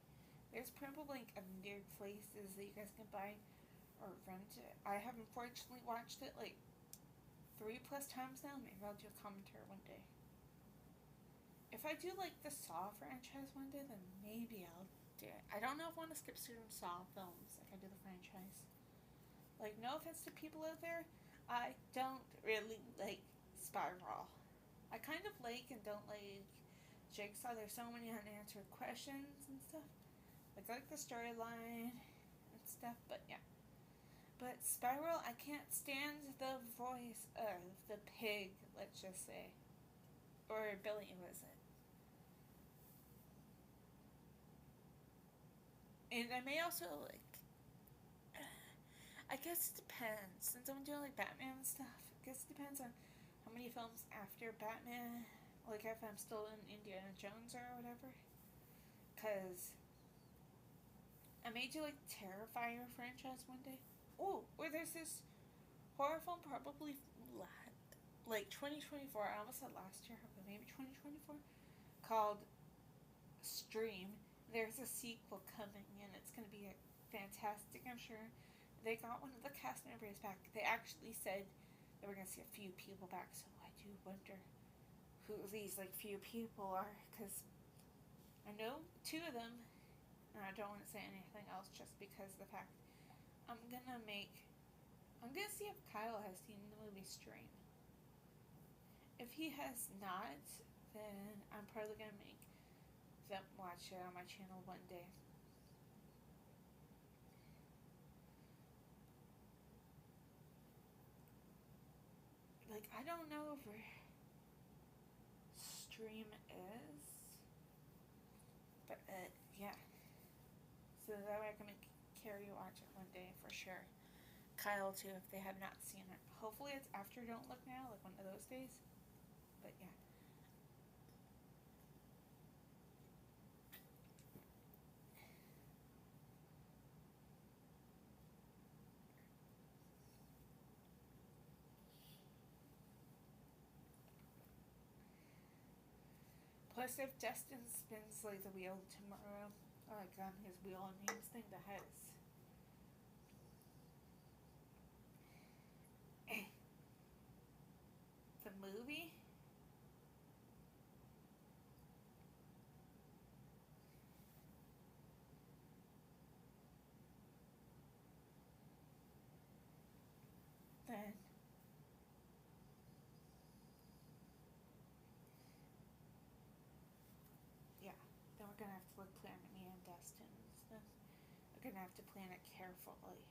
There's probably like weird places that you guys can buy or rent it. I have unfortunately watched it like 3+ times now. Maybe I'll do a commentary one day. If I do like the Saw franchise one day, then maybe I'll do it. I don't know if I want to skip certain Saw films if I do the franchise. Like, no offense to people out there, I don't really like Spiral. I kind of like and don't like Jigsaw. There's so many unanswered questions and stuff. Like, I like the storyline and stuff, but yeah. But Spiral, I can't stand the voice of the pig, let's just say. Or Billy, was it? And I may also, like, I guess it depends. Since I'm doing, like, Batman and stuff, I guess it depends on how many films after Batman, like, if I'm still in Indiana Jones or whatever. Because I made you like Terrifier franchise one day. Oh, or there's this horror film probably like 2024. I almost said last year, but maybe 2024, called Stream. There's a sequel coming, and it's going to be fantastic, I'm sure. They got one of the cast members back. They actually said that we're going to see a few people back, so I do wonder who these like few people are, because I know two of them, and I don't want to say anything else just because of the fact I'm gonna see if Kyle has seen the movie Stream. If he has not, then I'm probably gonna make them watch it on my channel one day. Like, I don't know where Stream is, but yeah. So that way I can make Carrie watch it one day for sure. Kyle too, if they have not seen it. Hopefully it's after Don't Look Now, like one of those days. But yeah. Plus, if Justin spins like the wheel tomorrow, like on his wheel of names thing that has the movie, then yeah, then we're gonna have to plan it, me and Dustin and stuff. We're gonna have to plan it carefully.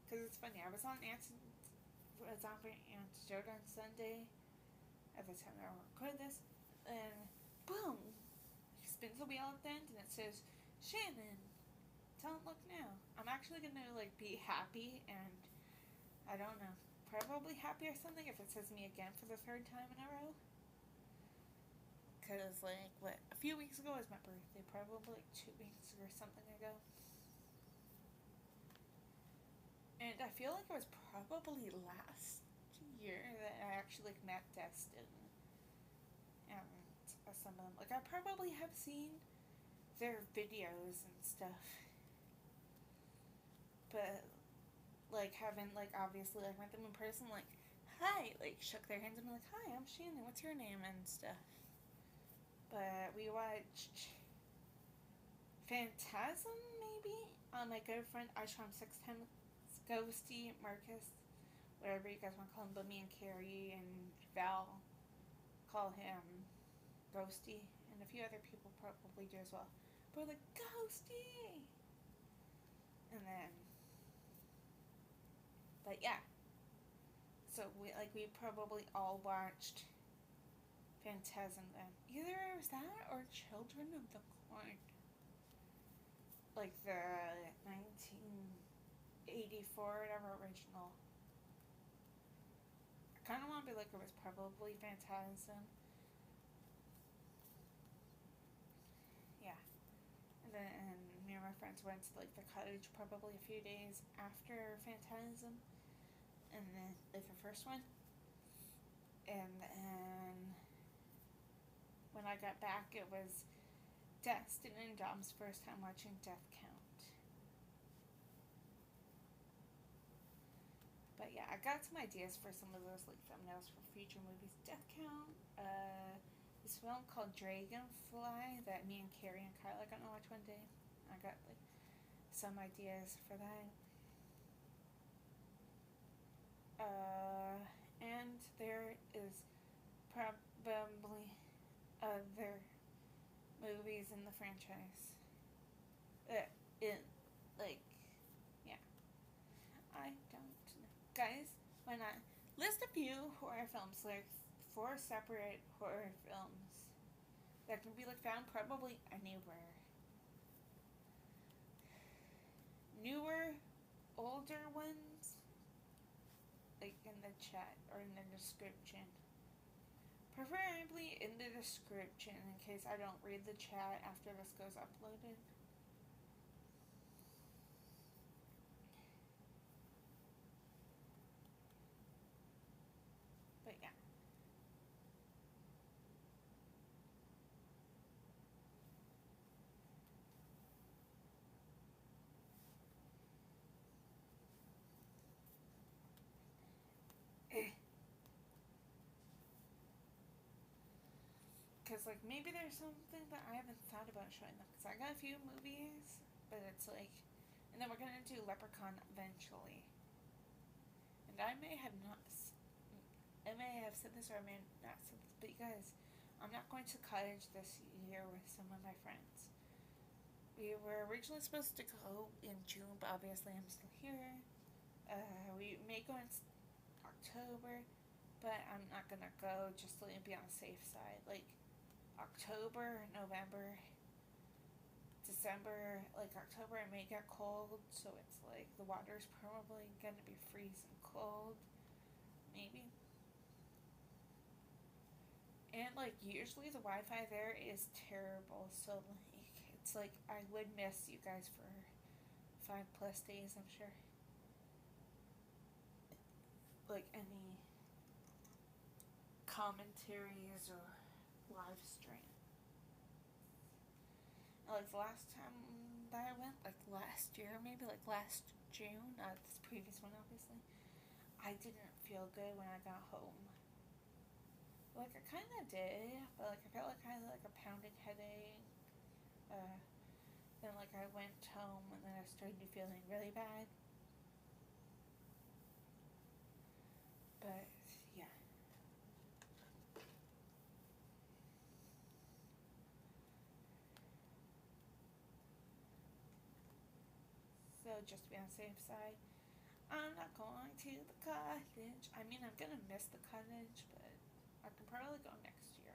Cause it's funny, I was on Aunt Joe on Sunday at the time I record this, and boom, he spins the wheel at the end and it says, Shannon, don't look now. I'm actually gonna like be happy, and I don't know, probably happy or something if it says me again for the third time in a row. Cause like what, a few weeks ago was my birthday, probably like 2 weeks or something ago. And I feel like it was probably last year that I actually like met Destin and some of them. Like I probably have seen their videos and stuff, but like haven't like obviously like met them in person. Like hi, like shook their hands and be like, hi, I'm Shannon. What's your name and stuff. But we watched Phantasm maybe on my good friend Isham 610 Ghosty, Marcus, whatever you guys want to call him, but me and Carrie and Val call him Ghosty, and a few other people probably do as well. But we're like, Ghosty! And then, but yeah. So we probably all watched Phantasm then. Either it was that or Children of the Corn. Like the 1984 whatever original. I kind of want to be like it was probably Phantasm. Yeah. And then me and my friends went to like the cottage probably a few days after Phantasm. And then like the first one. And then when I got back, it was Destin and Dom's first time watching Death Count. But yeah, I got some ideas for some of those like thumbnails for future movies. Death Count, this film called Dragonfly that me and Carrie and Kyle are gonna watch one day. I got like some ideas for that. And there is probably other movies in the franchise. Yeah. I don't know. Guys, why not list a few horror films, like 4 separate horror films that can be like found probably anywhere. Newer, older ones, like in the chat or in the description. Preferably in the description in case I don't read the chat after this goes uploaded. But yeah. Because, like, maybe there's something that I haven't thought about showing them. Because I got a few movies, but it's like... And then we're going to do Leprechaun eventually. And I may have not... I may have said this or I may not said this. But you guys, I'm not going to college this year with some of my friends. We were originally supposed to go in June, but obviously I'm still here. We may go in October, but I'm not going to go just to be on the safe side. Like... October, November, December, like October it may get cold, so it's like the water's probably gonna be freezing cold, maybe. And like usually the Wi-Fi there is terrible, so like it's like I would miss you guys for 5+ days, I'm sure. Like any commentaries or live stream. Like the last time that I went, like last year, maybe like last June, this previous one obviously, I didn't feel good when I got home. Like I kind of did, but like I felt like I had like a pounding headache. Then like I went home and then I started feeling really bad. But yeah. So just to be on the safe side, I'm not going to the cottage. I mean, I'm gonna miss the cottage, but I can probably go next year.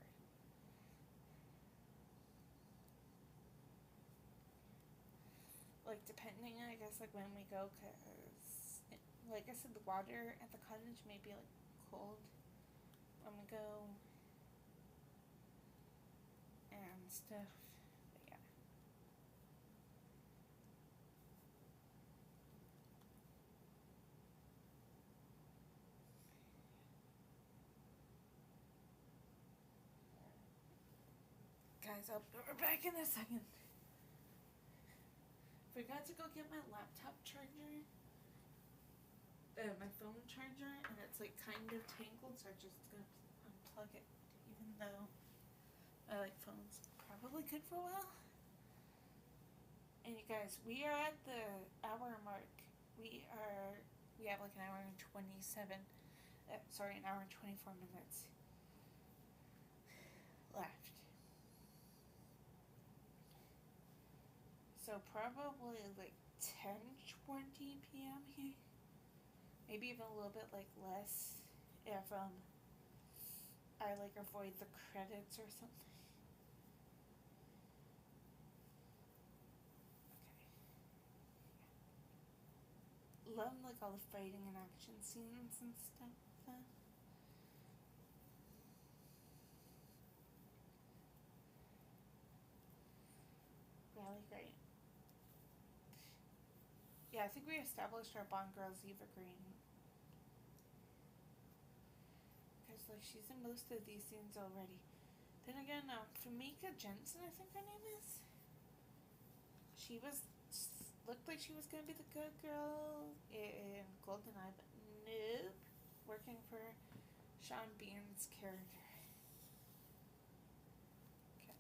Like depending, I guess, like when we go, cause like I said, the water at the cottage may be like cold when we go and stuff. But yeah. Guys, I'll be back in a second. Forgot to go get my laptop charger. My phone charger, and it's like kind of tangled, so I just gonna unplug it, even though I like phones probably good for a while. And you guys, we are at the hour mark. We have like an hour and 27. An hour and 24 minutes left. So probably like 10:20 p.m. here. Maybe even a little bit like less if I like avoid the credits or something. Okay. Love like all the fighting and action scenes and stuff. Really great. Yeah, I think we established our Bond Girls Eva Green. Because like she's in most of these scenes already. Then again, Famika Jensen, I think her name is. She looked like she was gonna be the good girl in GoldenEye, but nope. Working for Sean Bean's character. Okay.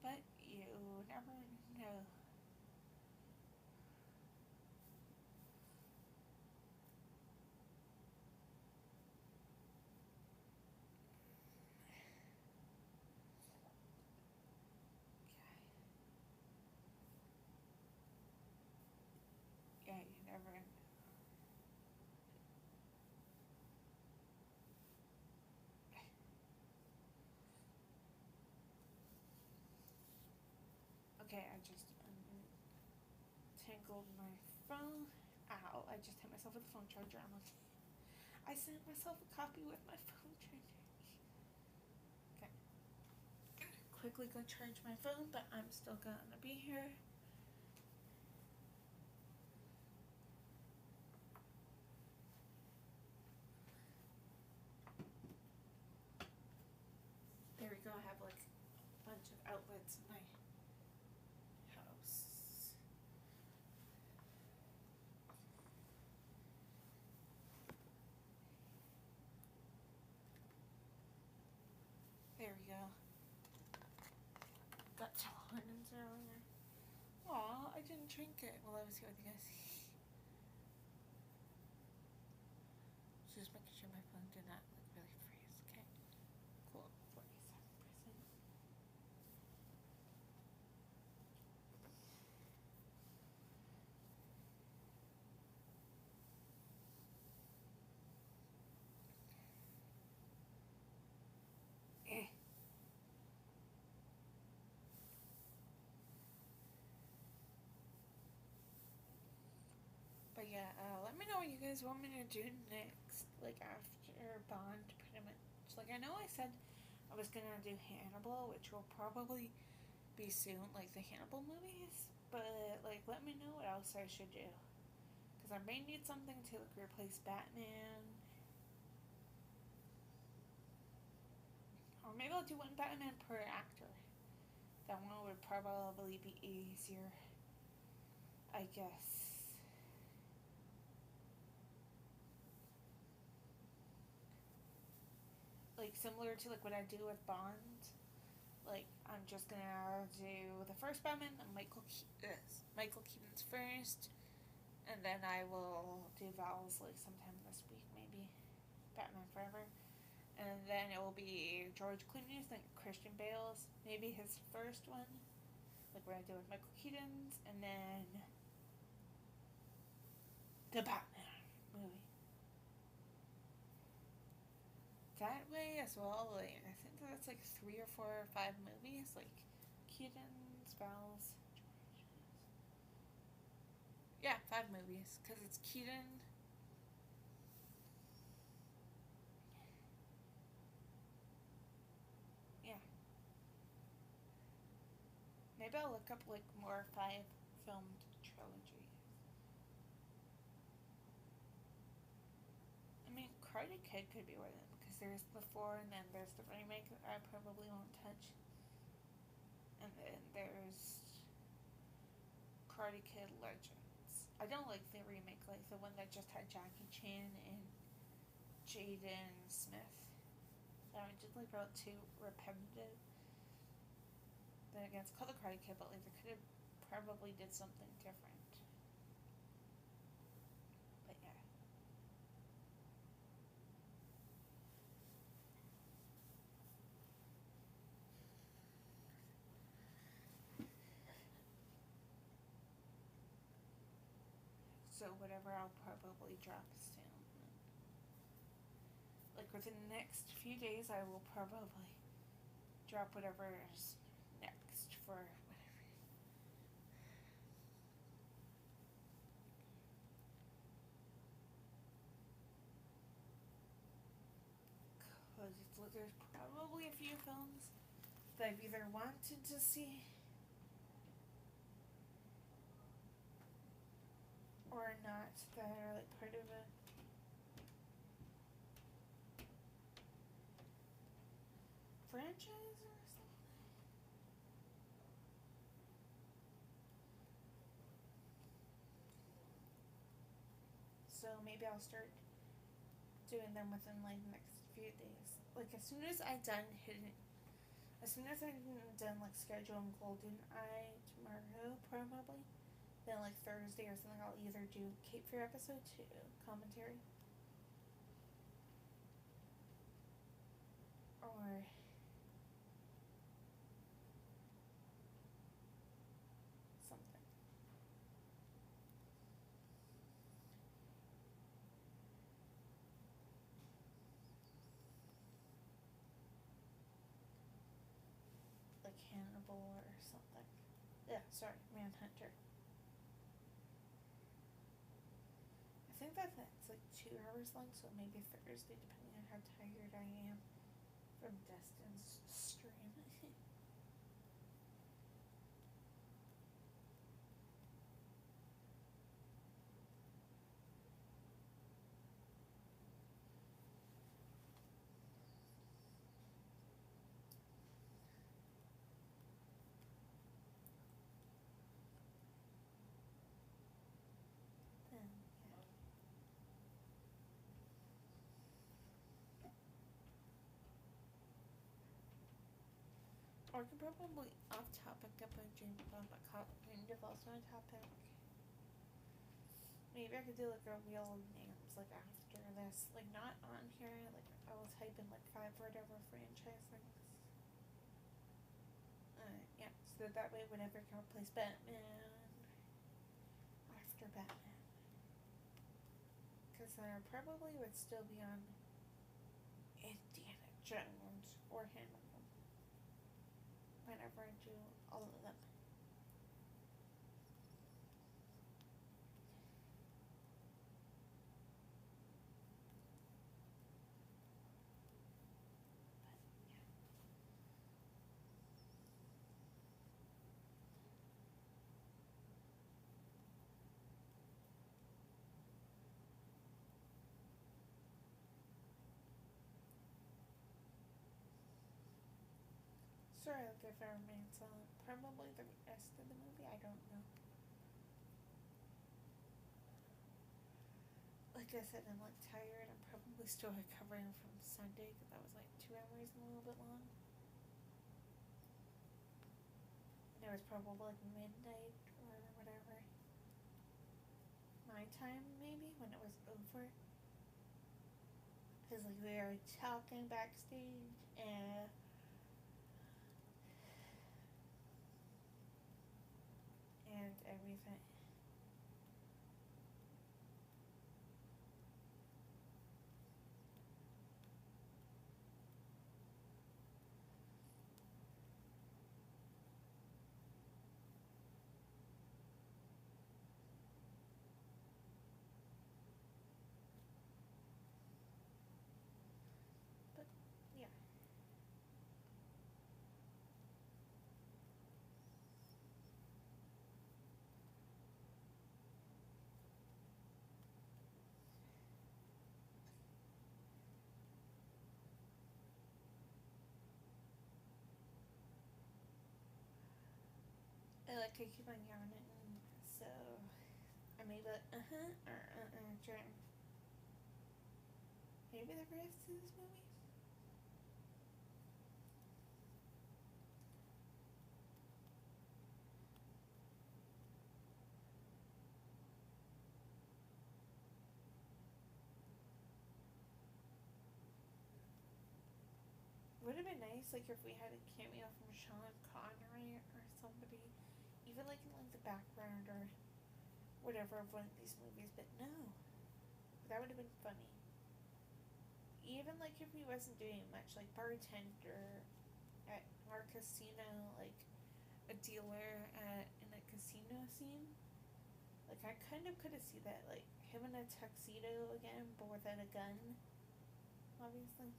But you never know. Yeah, you never know. Okay, I just untangled my phone. Ow, I just hit myself with the phone charger. I sent myself a copy with my phone charger. Okay. Quickly go charge my phone, but I'm still gonna be here. There we go. I have like a bunch of outlets in my house. There we go. Got Hornets earlier. Aw, I didn't drink it while I was here with you guys. Just making sure my phone did not like really freeze. Okay. Cool. 47%. But yeah, let me know what you guys want me to do next, like after Bond, pretty much. Like I know I said I was gonna do Hannibal, which will probably be soon, like the Hannibal movies. But like, let me know what else I should do, because I may need something to like replace Batman, or maybe I'll do one Batman per actor. That one would probably be easier, I guess. Like similar to like what I do with Bond. Like I'm just gonna do the first Batman, Michael Keaton's first, and then I will do Val's like sometime this week, maybe Batman Forever, and then it will be George Clooney's, then Christian Bale's, maybe his first one, like what I did with Michael Keaton's, and then the Batman movie. That way as well, like I think that's like 3 or 4 or 5 movies, like Keaton's, Val's, yeah, 5 movies, because it's Keaton. Yeah. Maybe I'll look up like more 5 filmed trilogies. I mean, Karate Kid could be one of them, because there's the 4 and then there's the remake that I probably won't touch. And then there's Karate Kid Legends. I don't like the remake, like the one that just had Jackie Chan and Jaden Smith. That one just like felt too repetitive. Then again, it's called the Karate Kid, but like they could have probably did something different. But yeah. So whatever, I'll probably drop soon. Like within the next few days, I will probably drop whatever is next for whatever. Because there's probably a few films that I've either wanted to see or not that are like part of a franchise or something. So maybe I'll start doing them within like the next few days. Like as soon as I'm done like scheduling Golden Eye tomorrow probably, then like Thursday or something I'll either do Cape Fear episode 2 commentary or something. Like Hannibal or something. Yeah, sorry, Manhunter. think that that's like 2 hours long, so maybe Thursday, depending on how tired I am from Destin's stream. Then, yeah. Or I could probably off topic about James Bond, but kind of also on topic. Maybe I could do like a real names like after this, like not on here. Like I will type in like 5 whatever franchise things. Yeah, so that way whenever I can replace Batman after Batman, because I probably would still be on Indiana Jones or Hannibal whenever I do all of them. Sorry, I'll give our man silent. Probably the rest of the movie, I don't know. Like I said, I'm like tired. I'm probably still recovering from Sunday because that was like 2 hours and a little bit long. And it was probably like midnight or whatever. My time, maybe, when it was over. Because like we were talking backstage and everything. But yeah. I keep on yawning, so I may be like, or during maybe the rest of this movie. Would have been nice, like, if we had a cameo from Sean Connery or somebody, even like in like the background or whatever of one of these movies. But no, that would have been funny. Even like if he wasn't doing much, like bartender at our casino, like a dealer in a casino scene. Like I kind of could have seen that, like him in a tuxedo again, but without a gun, obviously.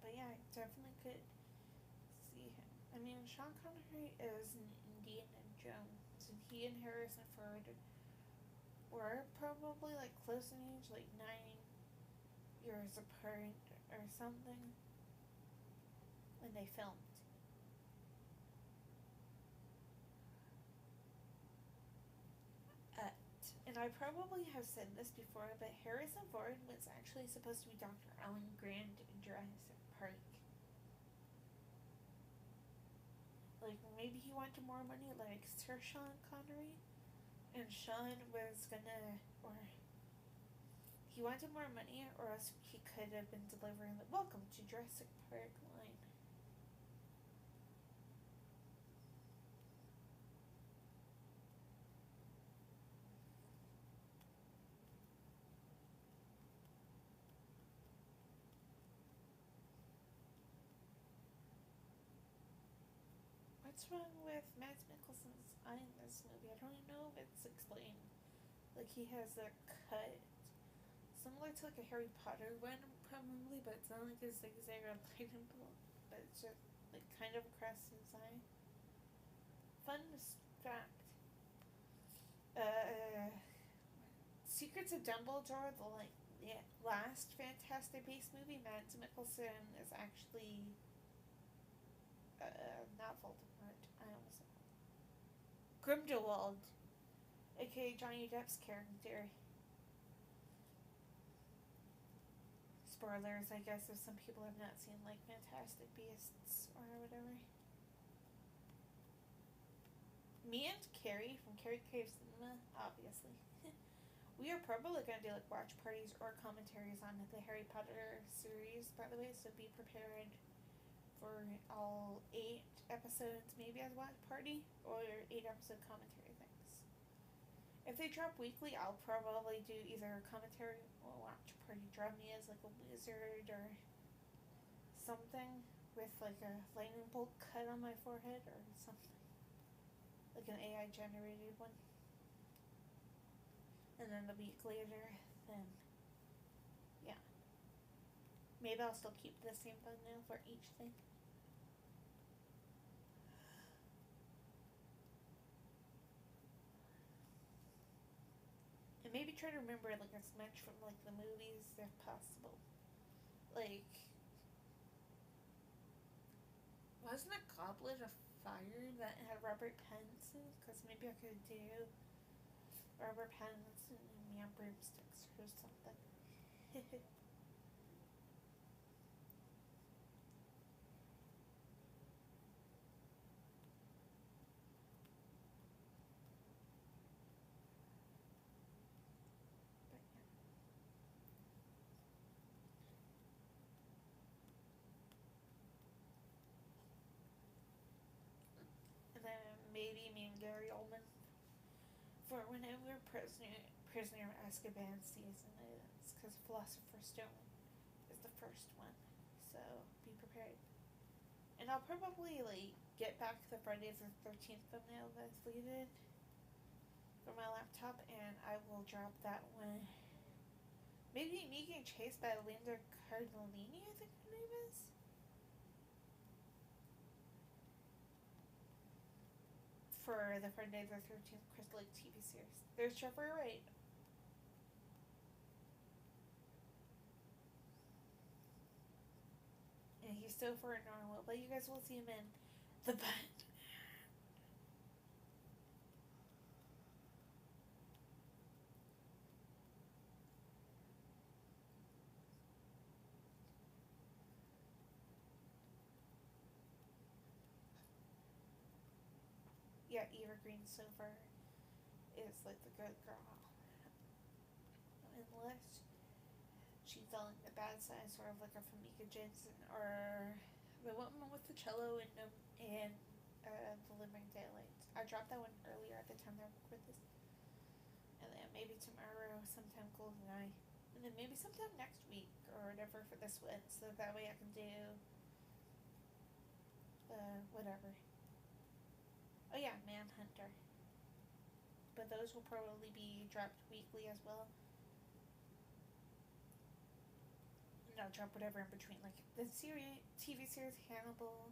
But yeah, I definitely could see him. I mean, Sean Connery is an Indiana Jones, and he and Harrison Ford were probably like close in age, like 9 years apart or something, when they filmed. And I probably have said this before, but Harrison Ford was actually supposed to be Dr. Alan Grant in Jurassic Park. Like, maybe he wanted more money, like Sir Sean Connery, and Sean was gonna, or he wanted more money, or else he could have been delivering the "Welcome to Jurassic Park" line. what's wrong with Mads Mikkelsen's eye in this movie? I don't know if it's explained. Like, he has a cut similar to like a Harry Potter one, probably, but it's not like a zigzag or lightning bolt, but it's just like kind of across his eye. Fun fact. Secrets of Dumbledore, the last Fantastic Beasts movie, Mads Mikkelsen is actually not Voldemort. I almost said Grindelwald, aka Johnny Depp's character. Spoilers, I guess, if some people have not seen like Fantastic Beasts or whatever. Me and Carrie from Crave Cinema, obviously. We are probably going to do like watch parties or commentaries on the Harry Potter series, by the way, so be prepared for all 8 episodes, maybe as a watch party, or 8 episode commentary things. If they drop weekly, I'll probably do either commentary or watch party. Draw me as like a wizard or something with like a lightning bolt cut on my forehead or something. Like an AI generated one. And then the week later, then, yeah. Maybe I'll still keep the same thumbnail for each thing. And maybe try to remember, like, as much from, like, the movies if possible. Like, wasn't a Goblet of Fire that had Robert Pattinson? Because maybe I could do Robert Pattinson and me on broomsticks or something. But yeah. And then maybe me and Gary Oldman for whenever Prisoner of Azkaban season is, because Philosopher's Stone is the first one, so be prepared. And I'll probably like get back the Friday the 13th thumbnail that I deleted from my laptop, and I will drop that one. Maybe me getting chased by Linda Cardellini, I think her name is. For the Friday the 13th Crystal Lake TV series. There's Jeffrey Wright. And he's so far normal, but you guys will see him in The Band. Yeah, Eva Green so far is like the good girl. Unless she's on the bad side, sort of like a Famika Jensen or the woman with the cello in The Living Daylights. I dropped that one earlier at the time that I recorded this. And then maybe tomorrow, sometime GoldenEye. And then maybe sometime next week or whatever for this one, so that way I can do whatever. Oh yeah, Manhunter. But those will probably be dropped weekly as well. And I'll drop whatever in between, like the TV series Hannibal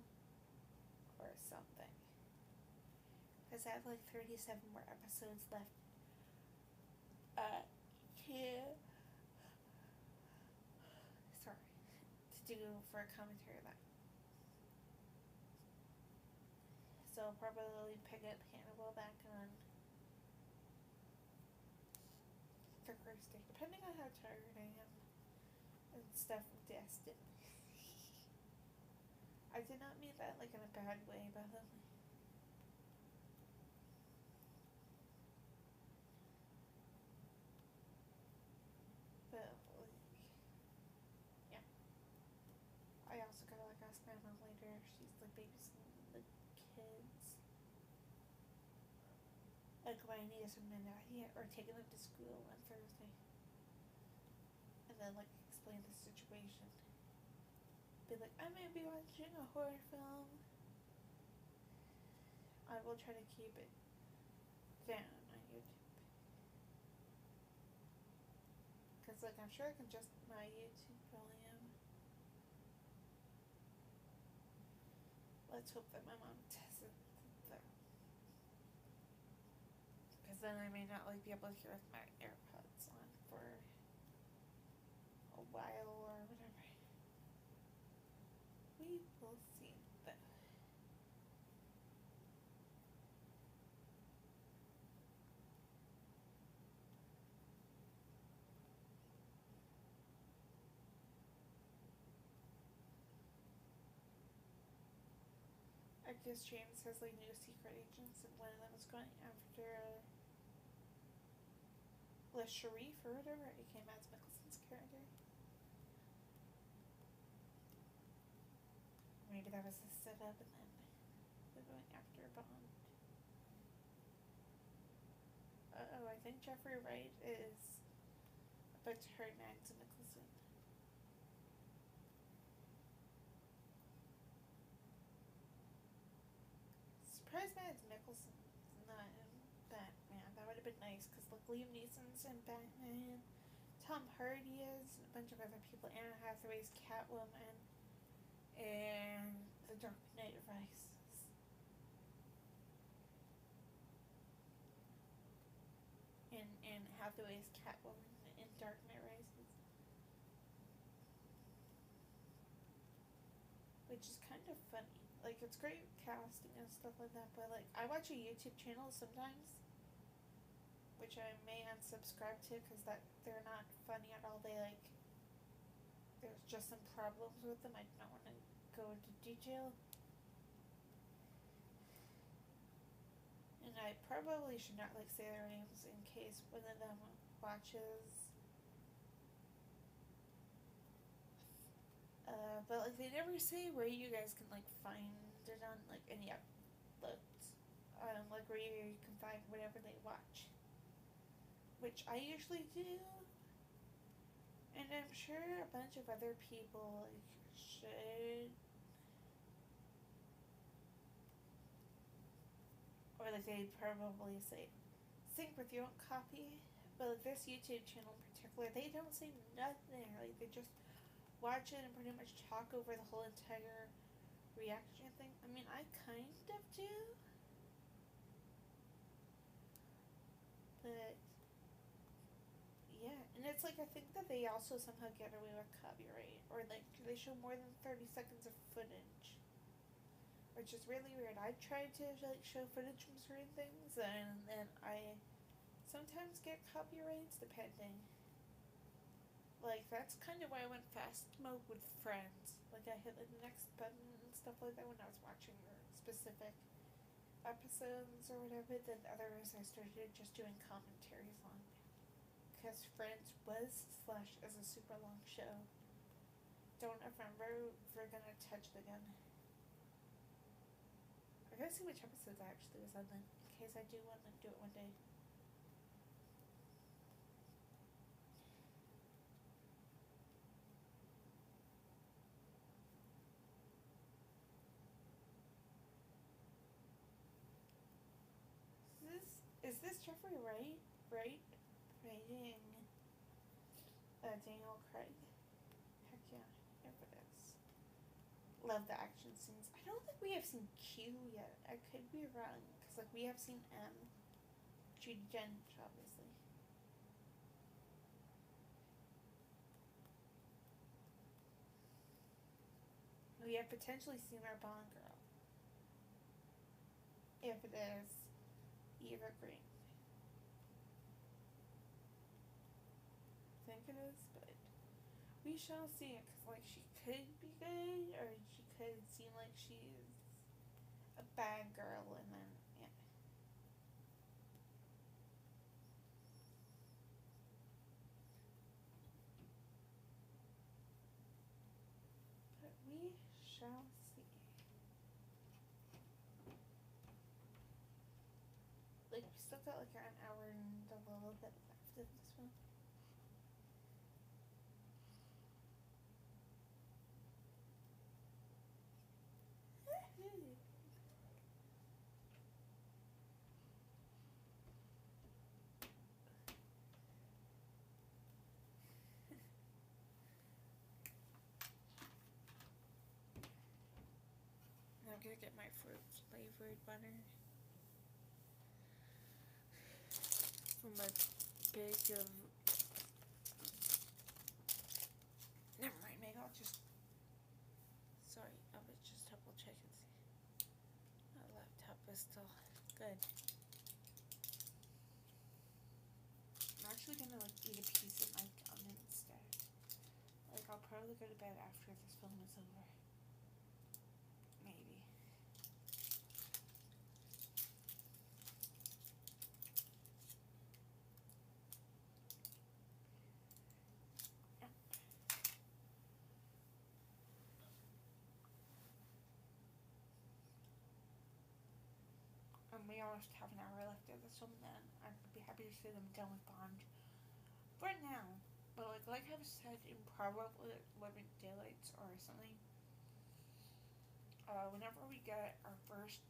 or something. Because I have like 37 more episodes left to do for a commentary of that. So I'll probably pick up Hannibal back on Thursday, depending on how tired I am and stuff with Destin. I did not mean that like in a bad way, by the way. But like, yeah. I also gotta like ask my mom later if she's like babysitting the kids. Like when I need some Minati or taking them to school on Thursday. And then like explain the situation. Be like, I may be watching a horror film. I will try to keep it down on YouTube. Because, like, I'm sure I can adjust my YouTube volume. Let's hope that my mom doesn't, though. Because then I may not, like, be able to hear with my AirPods on for a while or whatever. We will see, though. I guess James has, like, new secret agents, and one of them is going after Les Sharif or whatever. It became Mads Mikkelsen's character. Maybe that was a setup, and then they're going after Bond. I think Jeffrey Wright is about to hurt Mads Mikkelsen. Surprised Mads Mikkelsen's not in Batman. That would have been nice, because like Liam Neeson's in Batman, Tom Hardy is, and a bunch of other people. Anne Hathaway's Catwoman, and The Dark Knight Rises. And Anne Hathaway's Catwoman in Dark Knight Rises. Which is kind of funny. Like, it's great casting and stuff like that, but like, I watch a YouTube channel sometimes, which I may unsubscribe to because that they're not funny at all. They like, there's just some problems with them. I do not want to go into detail. And I probably should not like say their names in case one of them watches. But like, they never say where you guys can like find it on like any outlets, like where you can find whatever they watch, which I usually do, and I'm sure a bunch of other people like should, or like they probably say sync with your own copy, but like this YouTube channel in particular, they don't say nothing. Like, they just watch it and pretty much talk over the whole entire reaction thing. I mean, I kind of do, but yeah. And it's like, I think that they also somehow get away with copyright, or like they show more than 30 seconds of footage, which is really weird. I tried to like show footage from certain things, and then I sometimes get copyrights depending. Like, that's kind of why I went fast mode with Friends. Like, I hit the next button and stuff like that when I was watching specific episodes or whatever. Then others I started just doing commentaries on. Because Friends was slashed as a super long show. Don't remember if we're gonna touch the gun. I gotta see which episodes I actually was on then, in case I do want to do it one day. Is this Jeffrey Wright? Writing Daniel Craig? Heck yeah, if it is. Love the action scenes. I don't think we have seen Q yet. I could be wrong, because like we have seen M. Judy Dench, obviously. We have potentially seen our Bond girl. If it is Eva Green. I think it is, but we shall see it, because like she could be good, or she could seem like she's a bad girl, and then yeah. But we shall see. Like, we still got like an hour and a little bit left of this one. I'm gonna get my fruit flavored butter from a big of. Never mind, maybe I'll just. Sorry, I was just double checking. My laptop is still good. I'm actually gonna like eat a piece of my gum instead. Like I'll probably go to bed after this film is over. Maybe. And we almost have an hour left of this film, then I'd be happy to see them done with Bond for now. But like I've said in probably Living Daylights or something, whenever we get our first,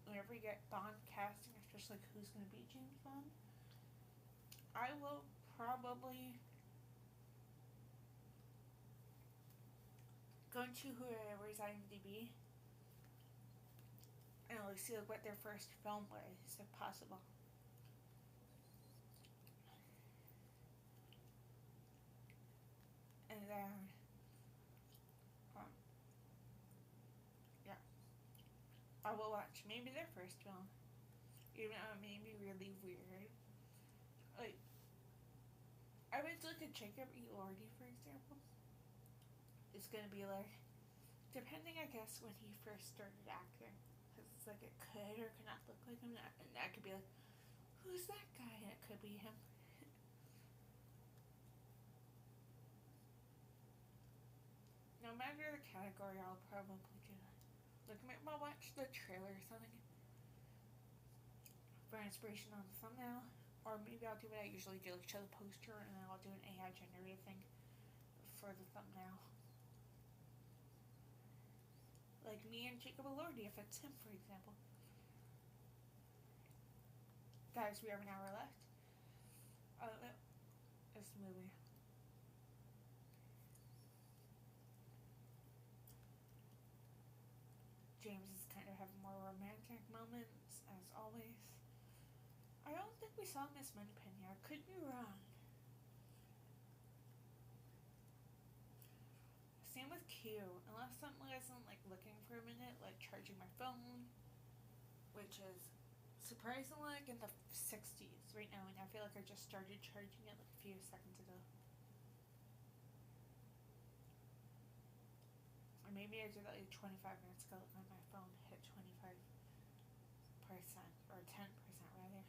whenever we get Bond casting, especially like who's gonna be James Bond, I will probably go into whoever's IMDb and like see like what their first film was, if possible. And then, um, yeah, I will watch maybe their first film, even though it may be really weird. Like, I would look at Jacob Elordi, for example. It's gonna be like, depending, I guess, when he first started acting, because it's like it could or could not look like him, and that could be like, who's that guy? And it could be him. No matter the category, I'll probably do that. Like, maybe I'll watch the trailer or something for inspiration on the thumbnail, or maybe I'll do what I usually do, like show the poster and then I'll do an AI generated thing for the thumbnail. Like me and Jacob Elordi, if it's him, for example. Guys, we have an hour left. This movie. James is kind of having more romantic moments, as always. I don't think we saw Miss Moneypenny. I could be wrong. Same with Q. Unless something isn't like looking for a minute, like charging my phone, which is surprisingly like in the 60s right now, and I feel like I just started charging it like a few seconds ago. Or maybe I did that like 25 minutes ago when my phone hit 25% or 10% rather.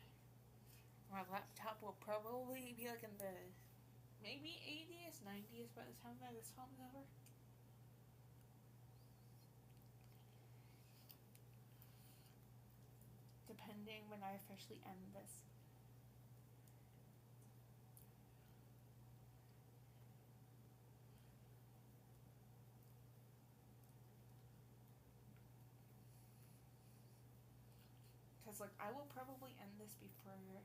My laptop will probably be like in the maybe 80s, 90s by the time that this film is over. Depending when I officially end this. Because like I will probably end this before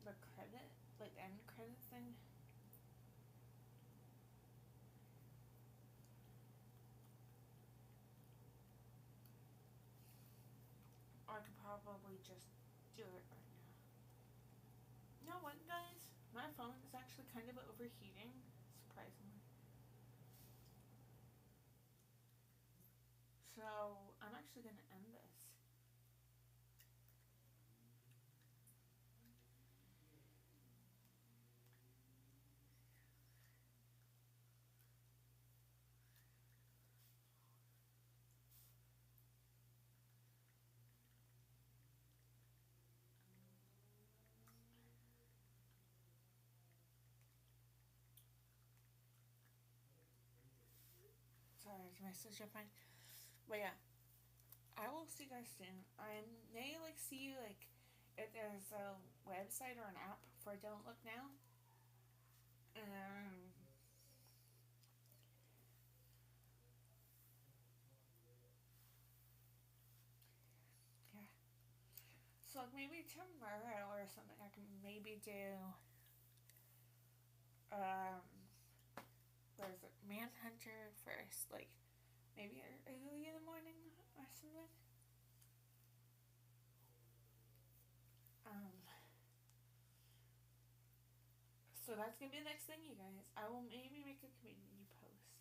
the credit, like end credit thing. Or I could probably just do it right now. You know what, guys? My phone is actually kind of overheating, surprisingly. So I'm actually gonna end this. Sorry, it's my sister fine. But yeah, I will see you guys soon. I may like see you like if there's a website or an app for Don't Look Now. Yeah. So like maybe tomorrow or something I can maybe do um there's a Manhunter first, like maybe early in the morning or something. Um, so that's gonna be the next thing, you guys. I will maybe make a community post.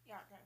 Yeah, guys.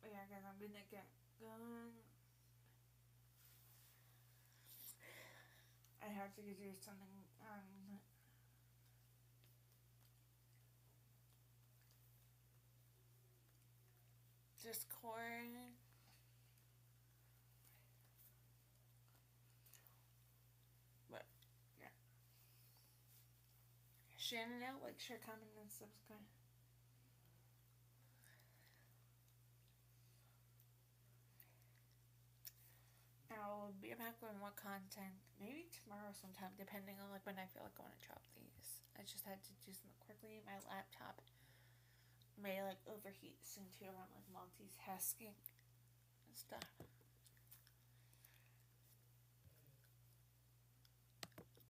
But yeah, guys, I'm gonna get going. I have to do something on Discord. But yeah, Shannon out, like, share, comment, and subscribe. I'll be back with more content, maybe tomorrow sometime, depending on like when I feel like I want to drop these. I just had to do something quickly. My laptop may like overheat soon too. I'm like multitasking and stuff.